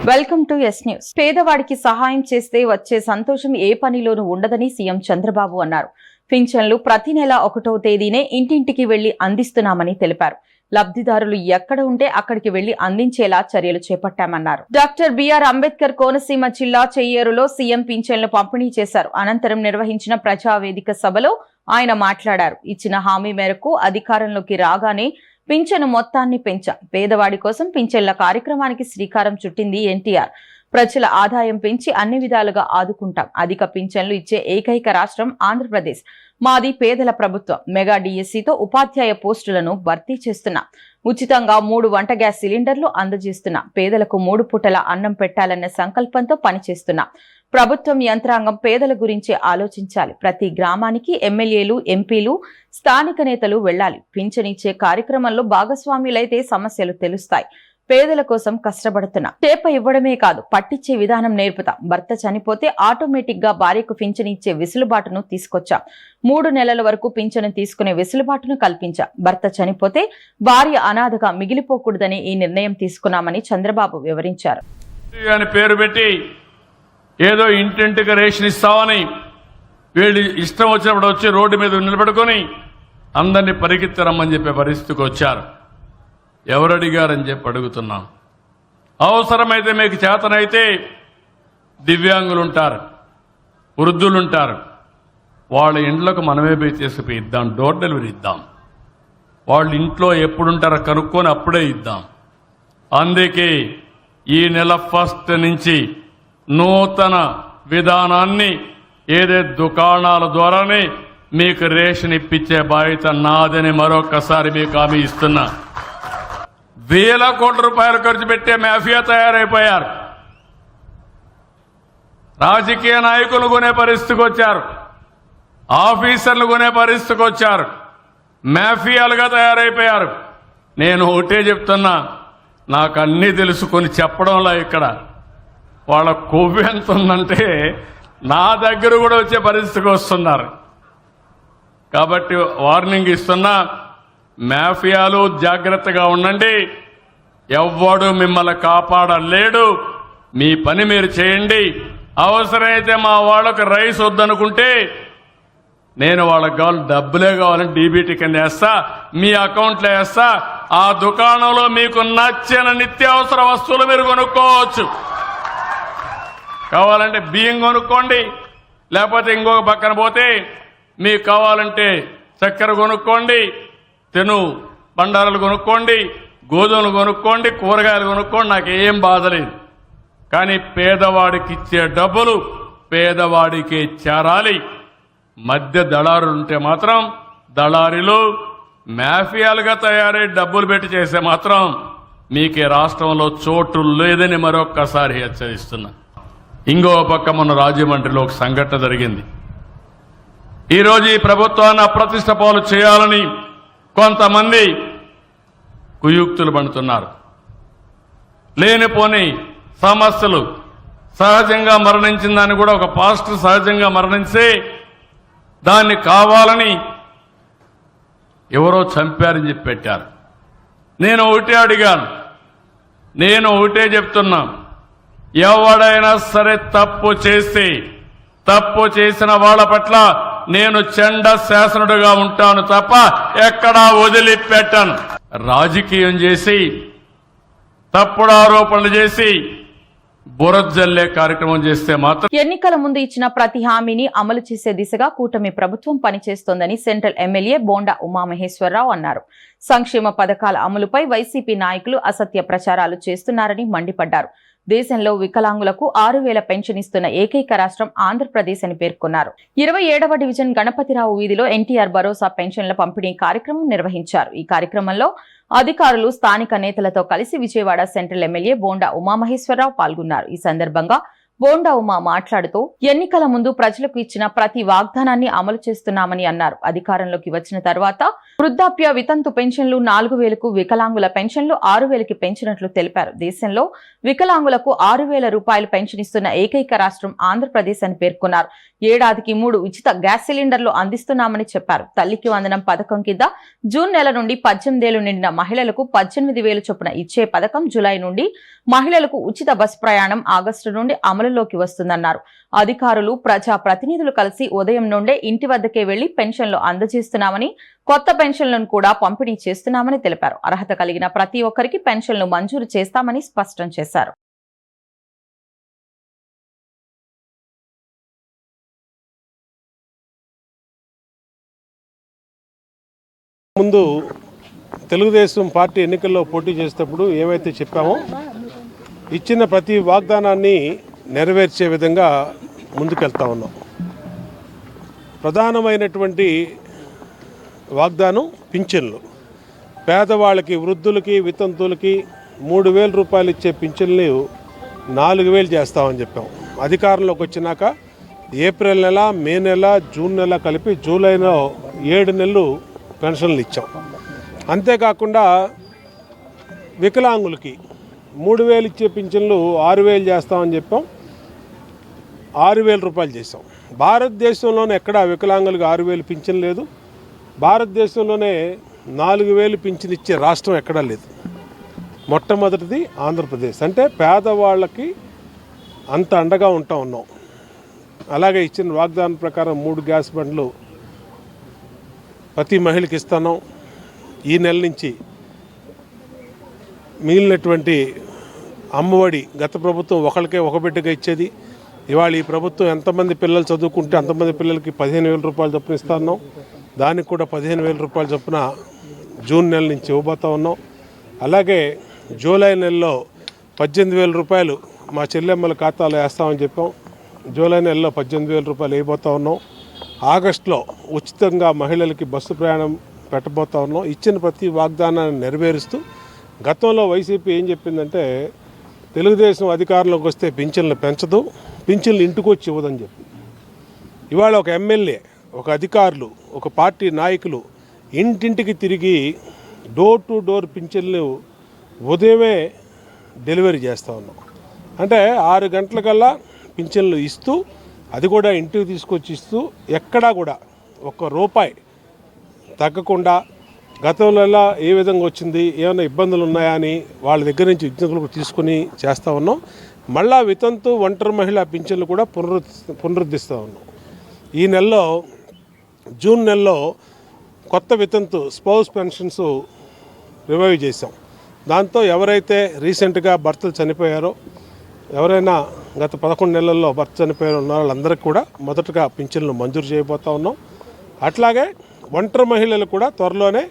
Welcome to yes news. పేదవాడికి సహాయం చేస్తే వచ్చే సంతోషం ఏ పనిలోనూ ఉండదని సీఎం చంద్రబాబు అన్నారు. పింఛన్లు ప్రతి నెల 1వ తేదీనే ఇంటింటికి వెళ్లి అందిస్తున్నామని తెలిపారు. లబ్ధిదారులు ఎక్కడ ఉంటే అక్కడికి వెళ్లి అందించేలా చర్యలు చేపట్టామన్నారు. డాక్టర్ బిఆర్ అంబేద్కర్ కోనసీమ జిల్లా చెయ్యేరులో సీఎం పింఛన్లు పంపిణీ చేశారు. అనంతరం నిర్వహించిన ప్రజావేదిక సభలో ఆయన మాట్లాడారు. ఇచ్చిన హామీ మేరకు అధికారంలోకి రాగానే పింఛను మొత్తాన్ని పెంచాం. పేదవాడి కోసం పింఛన్ల కార్యక్రమానికి శ్రీకారం చుట్టింది ఎన్టీఆర్. ప్రజల ఆదాయం పెంచి అన్ని విధాలుగా ఆదుకుంటాం. అధిక పింఛన్లు ఇచ్చే ఏకైక రాష్ట్రం ఆంధ్రప్రదేశ్. మాది పేదల ప్రభుత్వం. మెగా డిఎస్సితో ఉపాధ్యాయ పోస్టులను భర్తీ చేస్తున్నాం. ఉచితంగా 3 వంట గ్యాస్ సిలిండర్లు అందజేస్తున్నాం. పేదలకు 3 పూటల అన్నం పెట్టాలన్న సంకల్పంతో పనిచేస్తున్నాం. ప్రభుత్వం యంత్రాంగం పేదల గురించి ఆలోచించాలి. ప్రతి గ్రామానికి ఎమ్మెల్యేలు, ఎంపీలు, స్థానిక నేతలు వెళ్లాలి. పింఛనిచ్చే కార్యక్రమంలో భాగస్వాములైతే సమస్యలు తెలుస్తాయి. పేదల కోసం కష్టపడుతున్నా. చేప ఇవ్వడమే కాదు, పట్టించే విధానం నేర్పుతాం. భర్త చనిపోతే ఆటోమేటిక్ గా భార్యకు పింఛను ఇచ్చే వెసులుబాటును తీసుకొచ్చాం. 3 నెలల వరకు పింఛను తీసుకునే వెసులుబాటును కల్పించాం. భర్త చనిపోతే భార్య అనాథగా మిగిలిపోకూడదని ఈ నిర్ణయం తీసుకున్నామని చంద్రబాబు వివరించారు. పేరు పెట్టి ఏదో ఇంటింటికి రేషన్ ఇస్తామని వీళ్ళు ఇష్టం వచ్చినప్పుడు వచ్చి రోడ్డు మీద నిలబడుకొని అందరినీ పరిగెత్తరమ్మని చెప్పే పరిస్థితికి వచ్చారు. ఎవరు అడిగారని చెప్పి అడుగుతున్నాం. అవసరమైతే మీకు చేతనైతే దివ్యాంగులుంటారు, వృద్ధులుంటారు, వాళ్ళ ఇండ్లకు మనమే పోయి తీసుకుపోయి ఇద్దాం. డోర్ డెలివరీ ఇద్దాం. వాళ్ళు ఇంట్లో ఎప్పుడుంటారో కనుక్కొని అప్పుడే ఇద్దాం. అందుకే ఈ నెల 1 నుంచి నూతన విధానాన్ని ఏదైతే దుకాణాల ద్వారానే మీకు రేషన్ ఇప్పించే బాధ్యత నాదని మరొకసారి మీకు హామీ ఇస్తున్నా. వేల కోట్ల రూపాయలు ఖర్చు పెట్టే మాఫియా తయారైపోయారు. రాజకీయ నాయకులు కొనే పరిస్థితికి వచ్చారు, ఆఫీసర్లు కొనే పరిస్థితికి వచ్చారు, మాఫియాలుగా తయారైపోయారు. నేను ఒకటే చెప్తున్నా, నాకు అన్నీ తెలుసుకొని చెప్పడంలో ఇక్కడ వాళ్ళ కొవ్వు ఎంత ఉందంటే నా దగ్గర కూడా వచ్చే పరిస్థితికి వస్తున్నారు. కాబట్టి వార్నింగ్ ఇస్తున్నా, మాఫియాలు జాగ్రత్తగా ఉండండి. ఎవ్వడు మిమ్మల్ని కాపాడలేడు. మీ పని మీరు చేయండి. అవసరమైతే మా వాళ్ళకు రైస్ వద్దనుకుంటే నేను వాళ్ళకి కావాలి డబ్బులే కావాలని డీబీటీ కింద వేస్తా, మీ అకౌంట్లో వేస్తా. ఆ దుకాణంలో మీకు నచ్చిన నిత్యావసర వస్తువులు మీరు కొనుక్కోవచ్చు. కావాలంటే బియ్యం కొనుక్కోండి, లేకపోతే ఇంకొక పక్కన పోతే మీకు కావాలంటే చక్కెర కొనుక్కోండి, తెను బండారాలు కొనుక్కోండి, గోధుమలు కొనుక్కోండి, కూరగాయలు కొనుక్కోండి. నాకు ఏం బాధ లేదు. కానీ పేదవాడికి ఇచ్చే డబ్బులు పేదవాడికే చేరాలి. మధ్య దళారులు ఉంటే మాత్రం, దళారీలు మాఫియాలుగా తయారై డబ్బులు పెట్టి చేస్తే మాత్రం మీకే రాష్ట్రంలో చోటు లేదని మరొక్కసారి హెచ్చరిస్తున్నా. ఇంకో పక్క మొన్న రాజమండ్రిలో ఒక సంఘటన జరిగింది. ఈరోజు ఈ ప్రభుత్వాన్ని అప్రతిష్ట పాలు చేయాలని కొంతమంది కుయుక్తులు పడుతున్నారు. లేనిపోని సమస్యలు. సహజంగా మరణించిందని కూడా ఒక పాస్టర్ సహజంగా మరణించి దాన్ని కావాలని ఎవరో చంపారని చెప్పి పెట్టారు. నేను ఒకటే అడిగాను, నేను ఒకటే చెప్తున్నా, ఎవడైనా సరే తప్పు చేస్తే తప్పు చేసిన వాళ్ళ పట్ల నేను చెండ శాసనుడుగా ఉంటాను తప్ప ఎక్కడా వదిలిపెట్టను. రాజకీయం చేసి తప్పుడు ఆరోపణలు చేసి బురజల్లే కార్యక్రమం చేస్తే మాత్రం. ఎన్నికల ముందు ఇచ్చిన ప్రతి హామీని అమలు చేసే దిశగా కూటమి ప్రభుత్వం పనిచేస్తోందని సెంట్రల్ ఎమ్మెల్యే బోండా ఉమామహేశ్వరరావు అన్నారు. సంక్షేమ పథకాల అమలుపై వైసీపీ నాయకులు అసత్య ప్రచారాలు చేస్తున్నారని మండిపడ్డారు. దేశంలో వికలాంగులకు 6,000 పెన్షన్ ఇస్తున్న ఏకైక రాష్ట్రం ఆంధ్రప్రదేశ్ అని పేర్కొన్నారు. 27వ డివిజన్ గణపతిరావు వీధిలో ఎన్టీఆర్ భరోసా పెన్షన్ల పంపిణీ కార్యక్రమం నిర్వహించారు. ఈ కార్యక్రమంలో అధికారులు, స్థానిక నేతలతో కలిసి విజయవాడ సెంట్రల్ ఎమ్మెల్యే బోండా ఉమామహేశ్వరరావు పాల్గొన్నారు. ఈ సందర్భంగా బోండా ఉమా మాట్లాడుతూ ఎన్నికల ముందు ప్రజలకు ఇచ్చిన ప్రతి వాగ్దానాన్ని అమలు చేస్తున్నామని అన్నారు. అధికారంలోకి వచ్చిన తర్వాత వృద్ధాప్య వితంతు పెన్షన్లు 4,000కు, వికలాంగుల పెన్షన్లు 6,000కి పెంచినట్లు తెలిపారు. దేశంలో వికలాంగులకు 6,000 రూపాయలు పెన్షన్ ఇస్తున్న ఏకైక రాష్ట్రం ఆంధ్రప్రదేశ్ అని పేర్కొన్నారు. ఏడాదికి 3 ఉచిత గ్యాస్ సిలిండర్లు అందిస్తున్నామని చెప్పారు. తల్లికి వందనం పథకం కింద జూన్ నెల నుండి 18 ఏళ్లు నిండిన మహిళలకు 18,000 చొప్పున ఇచ్చే పథకం జులై నుండి, మహిళలకు ఉచిత బస్ ప్రయాణం ఆగస్టు నుండి అమలులోకి వస్తుందన్నారు. అధికారులు, ప్రజా ప్రతినిధులు కలిసి ఉదయం నుండే ఇంటి వద్దకే వెళ్లి పెన్షన్లు అందజేస్తున్నామని, కొత్త పెన్షన్లను కూడా పంపిణీ చేస్తున్నామని తెలిపారు. అర్హత కలిగిన ప్రతి ఒక్కరికి పెన్షన్లు మంజూరు చేస్తామని స్పష్టం చేశారు. ముందు తెలుగుదేశం పార్టీ ఎన్నికల్లో పోటీ చేసేటప్పుడు ఏమైతే చెప్పామో ఇచ్చిన ప్రతి వాగ్దానాన్ని నెరవేర్చే విధంగా ముందుకెళ్తా ఉన్నాం. ప్రధానమైనటువంటి వాగ్దానం పింఛన్లు. పేదవాళ్ళకి, వృద్ధులకి, వితంతులకి 3,000 రూపాయలు ఇచ్చే పింఛన్లు 4,000 చేస్తామని చెప్పాం. అధికారంలోకి వచ్చినాక ఏప్రిల్ నెల, మే నెల, జూన్ నెల కలిపి జూలైలో 7 నెలలు పెన్షన్లు ఇచ్చాం. అంతేకాకుండా వికలాంగులకి 3,000 ఇచ్చే పింఛన్లు 6,000 చేస్తామని చెప్పాం. 6,000 రూపాయలు చేసాం. భారతదేశంలోనే ఎక్కడా వికలాంగులకు 6,000 పింఛన్ లేదు. భారతదేశంలోనే 4,000 పింఛన్ ఇచ్చే రాష్ట్రం ఎక్కడా లేదు. మొట్టమొదటిది ఆంధ్రప్రదేశ్. అంటే పేదవాళ్ళకి అంత అండగా ఉన్నాం. అలాగే ఇచ్చిన వాగ్దానం ప్రకారం 3 గ్యాస్ బండ్లు ప్రతి మహిళకి ఇస్తాను. ఈ నెల నుంచి మిగిలినటువంటి అమ్మఒడి గత ప్రభుత్వం ఒకరికే ఒక బిడ్డగా ఇచ్చేది. ఇవాళ ఈ ప్రభుత్వం ఎంతమంది పిల్లలు చదువుకుంటే అంతమంది పిల్లలకి 15,000 రూపాయలు చొప్పున ఇస్తాను. దానికి కూడా 15,000 రూపాయలు చొప్పున జూన్ నెల నుంచి ఇవ్వబోతా ఉన్నాం. అలాగే జూలై నెలలో 18,000 రూపాయలు మా చెల్లెమ్మల ఖాతాలో వేస్తామని చెప్పాం. జూలై నెలలో 18,000 రూపాయలు వేయబోతా ఉన్నాం. ఆగస్టులో ఉచితంగా మహిళలకి బస్సు ప్రయాణం పెట్టబోతా ఉన్నాం. ఇచ్చిన ప్రతి వాగ్దానాన్ని నెరవేరుస్తూ గతంలో వైసీపీ ఏం చెప్పిందంటే తెలుగుదేశం అధికారంలోకి వస్తే పింఛన్లు పెంచదు, పింఛన్లు ఇంటికి వచ్చి ఇవ్వదని చెప్పి. ఇవాళ ఒక ఎమ్మెల్యే, ఒక అధికారులు, ఒక పార్టీ నాయకులు ఇంటింటికి తిరిగి డోర్ టు డోర్ పింఛన్లు ఉదయమే డెలివరీ చేస్తూ ఉన్నాం. అంటే 6 గంటలకల్లా పింఛన్లు ఇస్తూ, అది కూడా ఇంటికి తీసుకొచ్చి ఇస్తూ, ఎక్కడా కూడా ₹1 తగ్గకుండా గతంలో ఏ విధంగా వచ్చింది, ఏమైనా ఇబ్బందులు ఉన్నాయా అని వాళ్ళ దగ్గర నుంచి విజ్ఞతలు తీసుకుని చేస్తూ ఉన్నాం. మళ్ళా వితంతు, ఒంటరి మహిళా పింఛన్లు కూడా పునరుద్ధరిస్తూ ఉన్నాం. ఈ నెలలో జూన్ నెలలో కొత్త వితంతు స్పౌస్ పెన్షన్స్ రివైవ్ చేసాం. దాంతో ఎవరైతే రీసెంట్గా భర్తలు చనిపోయారో, ఎవరైనా గత 11 నెలల్లో భర్త చనిపోయారో ఉన్న వాళ్ళందరికీ కూడా మొదటగా పింఛన్లు మంజూరు చేయబోతా ఉన్నాం. అట్లాగే ఒంటరి మహిళలు కూడా త్వరలోనే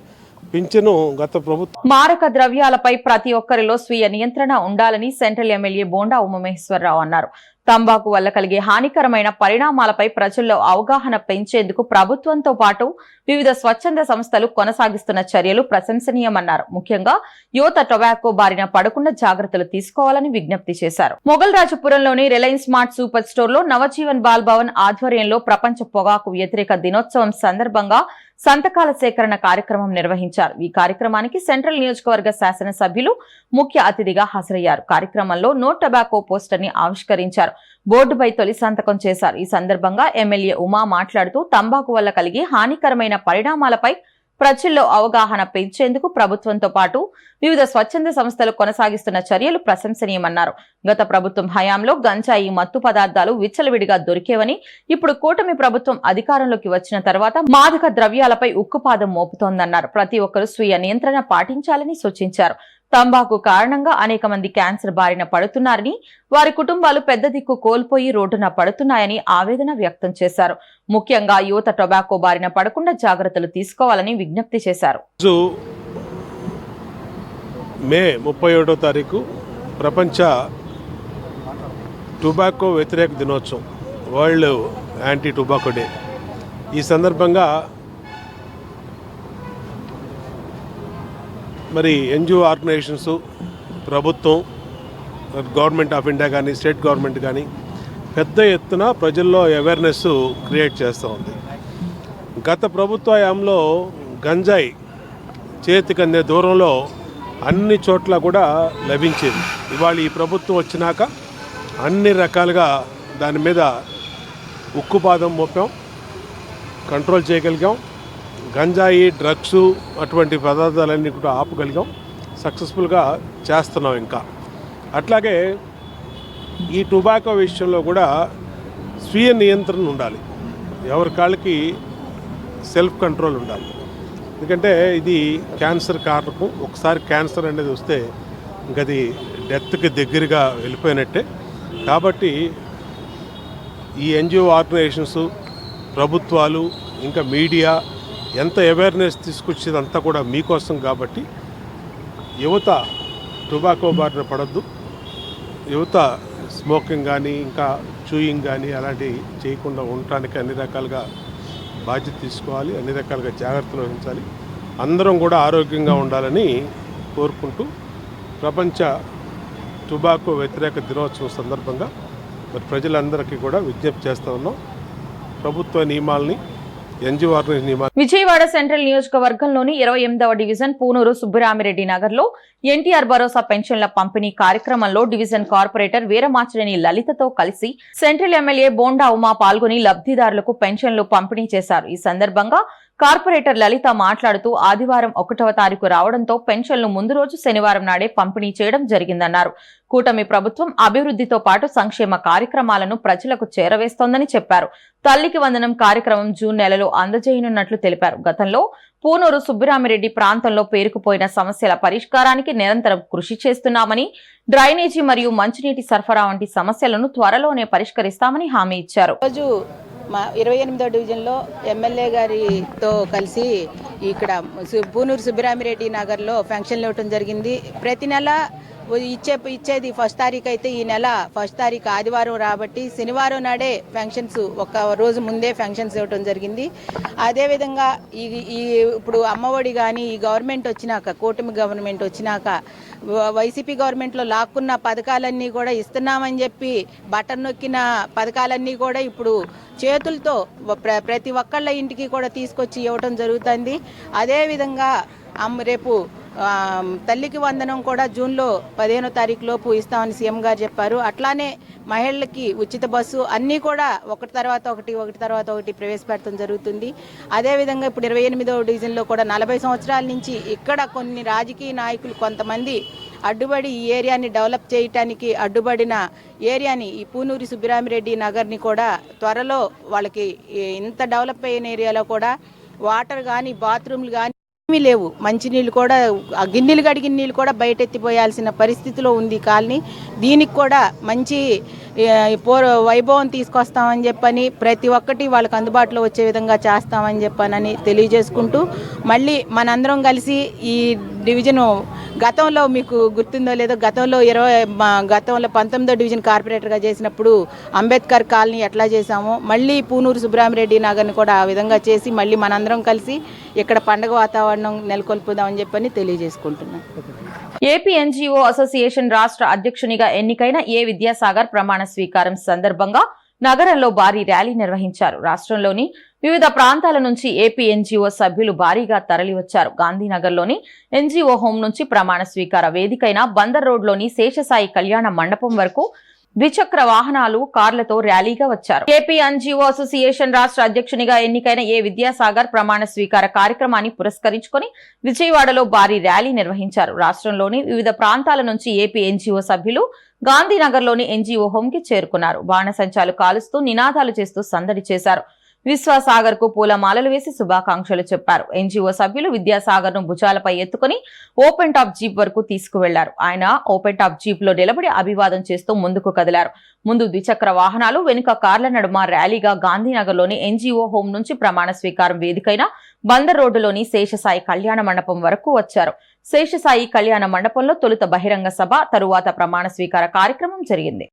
పింఛను గత ప్రభుత్వం. మారక ద్రవ్యాలపై ప్రతి ఒక్కరిలో స్వీయ నియంత్రణ ఉండాలని సెంట్రల్ ఎమ్మెల్యే బోండా ఉమామహేశ్వరరావు అన్నారు. తంబాకు వల్ల కలిగే హానికరమైన పరిణామాలపై ప్రజల్లో అవగాహన పెంచేందుకు ప్రభుత్వంతో పాటు వివిధ స్వచ్ఛంద సంస్థలు కొనసాగిస్తున్న చర్యలు ప్రశంసనీయమన్నారు. ముఖ్యంగా యువత టొబాకో బారిన పడకుండా జాగ్రత్తలు తీసుకోవాలని విజ్ఞప్తి చేశారు. మొగల్రాజపురంలోని రిలయన్స్ స్మార్ట్ సూపర్ స్టోర్ లో నవజీవన్ బాల్ భవన్ ఆధ్వర్యంలో ప్రపంచ పొగాకు వ్యతిరేక దినోత్సవం సందర్భంగా సంతకాల సేకరణ కార్యక్రమం నిర్వహించారు. ఈ కార్యక్రమానికి సెంట్రల్ నియోజకవర్గ శాసనసభ్యులు ముఖ్య అతిథిగా హాజరయ్యారు. కార్యక్రమంలో నో టొబాకో పోస్టర్ ని ఆవిష్కరించారు. బోర్డుపై తొలి సంతకం చేశారు. ఈ సందర్భంగా ఎమ్మెల్యే ఉమా మాట్లాడుతూ తంబాకు వల్ల కలిగే హానికరమైన పరిణామాలపై ప్రజల్లో అవగాహన పెంచేందుకు ప్రభుత్వంతో పాటు వివిధ స్వచ్ఛంద సంస్థలు కొనసాగిస్తున్న చర్యలు ప్రశంసనీయమన్నారు. గత ప్రభుత్వం హయాంలో గంజాయి, మత్తు పదార్థాలు విచ్చలవిడిగా దొరికేవని, ఇప్పుడు కూటమి ప్రభుత్వం అధికారంలోకి వచ్చిన తర్వాత మాదక ద్రవ్యాలపై ఉక్కుపాదం మోపుతోందన్నారు. ప్రతి ఒక్కరూ స్వీయ నియంత్రణ పాటించాలని సూచించారు. తంబాకు కారణంగా అనేక మంది క్యాన్సర్ బారిన పడుతున్నారని, వారి కుటుంబాలు పెద్ద దిక్కు కోల్పోయి రోడ్డున పడుతున్నాయని ఆవేదన వ్యక్తం చేశారు. ముఖ్యంగా యువత టొబాకో బారిన పడకుండా జాగ్రత్తలు తీసుకోవాలని విజ్ఞప్తి చేశారు. మే 31వ తారీఖు ప్రపంచ టొబాకో వ్యతిరేక దినోత్సవం, వరల్డ్ యాంటీ టొబాకో డే. ఈ సందర్భంగా మరి ఎన్జిఓ ఆర్గనైజేషన్స్, ప్రభుత్వం, గవర్నమెంట్ ఆఫ్ ఇండియా కానీ, స్టేట్ గవర్నమెంట్ కానీ పెద్ద ఎత్తున ప్రజల్లో అవేర్నెస్ క్రియేట్ చేస్తూ ఉంది. గత ప్రభుత్వ హయాంలో గంజాయి చేతికి అందే దూరంలో అన్ని చోట్ల కూడా లభించేది. ఇవాళ ఈ ప్రభుత్వం వచ్చినాక అన్ని రకాలుగా దాని మీద ఉక్కుపాదం మోపాం, కంట్రోల్ చేయగలిగాం. గంజాయి, డ్రగ్స్ అటువంటి పదార్థాలన్నీ కూడా ఆపగలిగాం, సక్సెస్ఫుల్గా చేస్తున్నాం. ఇంకా అట్లాగే ఈ టొబాకో విషయంలో కూడా స్వీయ నియంత్రణ ఉండాలి, ఎవరి కాళ్ళకి సెల్ఫ్ కంట్రోల్ ఉండాలి. ఎందుకంటే ఇది క్యాన్సర్ కారణం. ఒకసారి క్యాన్సర్ అనేది వస్తే ఇంక అది డెత్కి దగ్గరగా వెళ్ళిపోయినట్టే. కాబట్టి ఈ ఎన్జిఓ ఆర్గనైజేషన్స్, ప్రభుత్వాలు, ఇంకా మీడియా ఎంత అవేర్నెస్ తీసుకొచ్చేదంతా కూడా మీకోసం. కాబట్టి యువత టొబాకో బారిన పడద్దు, యువత స్మోకింగ్ కానీ ఇంకా చూయింగ్ కానీ అలాంటివి చేయకుండా ఉండటానికి అన్ని రకాలుగా బాధ్యత తీసుకోవాలి, అన్ని రకాలుగా జాగ్రత్తలు వహించాలి. అందరం కూడా ఆరోగ్యంగా ఉండాలని కోరుకుంటూ ప్రపంచ టొబాకో వ్యతిరేక దినోత్సవం సందర్భంగా మరి ప్రజలందరికీ కూడా విజ్ఞప్తి చేస్తూ ఉన్నాం. ప్రభుత్వ నియమాలని, ఎన్జిఓ ఆర్గనైజేషన్ నియమాలు. విజయవాడ సెంట్రల్ నియోజకవర్గంలోని 28వ డివిజన్ పూనూరు సుబ్బరామిరెడ్డి నగర్ లో ఎన్టీఆర్ భరోసా పెన్షన్ల పంపిణీ కార్యక్రమంలో డివిజన్ కార్పొరేటర్ వీరమాచినేని లలితతో కలిసి సెంట్రల్ ఎమ్మెల్యే బోండా ఉమా పాల్గొని లబ్ధిదారులకు పెన్షన్లు పంపిణీ చేశారు. ఈ సందర్భంగా కార్పొరేటర్ లలిత మాట్లాడుతూ ఆదివారం 1వ తారీఖు రావడంతో పెన్షన్లు ముందు రోజు శనివారం నాడే పంపిణీ చేయడం జరిగిందన్నారు. కూటమి ప్రభుత్వం అభివృద్ధితో పాటు సంక్షేమ కార్యక్రమాలను ప్రజలకు చేరవేస్తోందని చెప్పారు. తల్లికి వందనం కార్యక్రమం జూన్ నెలలో అందజేయనున్నట్లు తెలిపారు. గతంలో పూనూరు సుబ్బరామిరెడ్డి ప్రాంతంలో పేరుకుపోయిన సమస్యల పరిష్కారానికి నిరంతరం కృషి చేస్తున్నామని, డ్రైనేజీ మరియు మంచినీటి సరఫరా వంటి సమస్యలను త్వరలోనే పరిష్కరిస్తామని హామీ ఇచ్చారు. మా 28వ డివిజన్లో ఎమ్మెల్యే గారితో కలిసి ఇక్కడ పూనూరు సుబ్బరామిరెడ్డి నగర్లో ఫంక్షన్లు ఇవ్వటం జరిగింది. ప్రతి నెల ఇచ్చేది 1వ తారీఖు అయితే ఈ నెల 1వ తారీఖు ఆదివారం రాబట్టి శనివారం నాడే ఫంక్షన్స్, ఒక రోజు ముందే ఫంక్షన్స్ ఇవ్వటం జరిగింది. అదేవిధంగా ఈ ఇప్పుడు అమ్మఒడి కానీ ఈ గవర్నమెంట్ వచ్చినాక, కూటమి గవర్నమెంట్ వచ్చినాక వైసీపీ గవర్నమెంట్లో లాక్కున్న పథకాలన్నీ కూడా ఇస్తున్నామని చెప్పి బటన్ నొక్కిన పథకాలన్నీ కూడా ఇప్పుడు చేతులతో ప్రతి ఒక్కళ్ళ ఇంటికి కూడా తీసుకొచ్చి ఇవ్వటం జరుగుతుంది. అదేవిధంగా రేపు తల్లికి వందనం కూడా జూన్లో 15వ తారీఖు లోపు ఇస్తామని సీఎం గారు చెప్పారు. అట్లానే మహిళలకి ఉచిత బస్సు అన్నీ కూడా ఒకటి తర్వాత ఒకటి ప్రవేశపెట్టడం జరుగుతుంది. అదేవిధంగా ఇప్పుడు 28వ డివిజన్లో కూడా 40 సంవత్సరాల నుంచి ఇక్కడ కొన్ని రాజకీయ నాయకులు కొంతమంది అడ్డుపడి ఈ ఏరియాని డెవలప్ చేయటానికి అడ్డుపడిన ఏరియాని, ఈ పూనూరి సుబ్బరామిరెడ్డి నగర్ని కూడా త్వరలో వాళ్ళకి ఇంత డెవలప్ అయిన ఏరియాలో కూడా వాటర్ కానీ, బాత్రూమ్లు కానీ ఏమీ లేవు. మంచినీళ్ళు కూడా, గిన్నెలు కడిగిన నీళ్ళు కూడా బయట ఎత్తిపోయాల్సిన పరిస్థితిలో ఉంది కాలనీ. దీనికి కూడా మంచి వైభవం తీసుకొస్తామని చెప్పని, ప్రతి ఒక్కటి వాళ్ళకి అందుబాటులో వచ్చే విధంగా చేస్తామని చెప్పానని తెలియజేసుకుంటూ, మళ్ళీ మనందరం కలిసి ఈ డివిజను గతంలో మీకు గుర్తుందో లేదో, గతంలో 19వ డివిజన్ కార్పొరేటర్గా చేసినప్పుడు అంబేద్కర్ కాలనీ ఎట్లా చేశామో మళ్ళీ పూనూరు సుబ్బరామిరెడ్డి నగర్ని కూడా ఆ విధంగా చేసి మళ్ళీ మనందరం కలిసి ఇక్కడ పండుగ వాతావరణం నెలకొల్పుదామని చెప్పని తెలియజేసుకుంటున్నాం. ఏపీ ఎన్జీఓ అసోసియేషన్ రాష్ట్ర అధ్యక్షునిగా ఎన్నికైన ఏ విద్యాసాగర్ ప్రమాణ స్వీకారం సందర్భంగా నగరంలో భారీ ర్యాలీ నిర్వహించారు. రాష్ట్రంలోని వివిధ ప్రాంతాల నుంచి ఏపీ ఎన్జీఓ సభ్యులు భారీగా తరలివచ్చారు. గాంధీనగర్లోని ఎన్జీఓ హోం నుంచి ప్రమాణ స్వీకార వేదికైన బందర్ రోడ్లోని శేషసాయి కళ్యాణ మండపం వరకు ద్విచక్ర వాహనాలు, కార్లతో ర్యాలీగా వచ్చారు. ఏపీ ఎన్జీఓ అసోసియేషన్ రాష్ట్ర అధ్యక్షునిగా ఎన్నికైన ఏ విద్యాసాగర్ ప్రమాణ స్వీకార కార్యక్రమాన్ని పురస్కరించుకొని విజయవాడలో భారీ ర్యాలీ నిర్వహించారు. రాష్ట్రంలోని వివిధ ప్రాంతాల నుంచి ఏపీ ఎన్జీఓ సభ్యులు గాంధీనగర్లోని ఎన్జీఓ హోం కి చేరుకున్నారు. బాణసంచాలు కాలుస్తూ నినాదాలు చేస్తూ సందడి చేశారు. విశ్వాసాగర్ కు పూలమాలలు వేసి శుభాకాంక్షలు చెప్పారు. ఎన్జీఓ సభ్యులు విద్యాసాగర్ ను భుజాలపై ఎత్తుకుని ఓపెన్ టాప్ జీప్ వరకు తీసుకువెళ్లారు. ఆయన ఓపెన్ టాప్ జీప్ లో నిలబడి అభివాదం చేస్తూ ముందుకు కదిలారు. ముందు ద్విచక్ర వాహనాలు, వెనుక కార్ల నడుమ ర్యాలీగా గాంధీనగర్లోని ఎన్జీఓ హోం నుంచి ప్రమాణ స్వీకారం వేదికైన బందర్ రోడ్డులోని శేషసాయి కళ్యాణ మండపం వరకు వచ్చారు. శేషసాయి కళ్యాణ మండపంలో తొలుత బహిరంగ సభ, తరువాత ప్రమాణ స్వీకార కార్యక్రమం జరిగింది.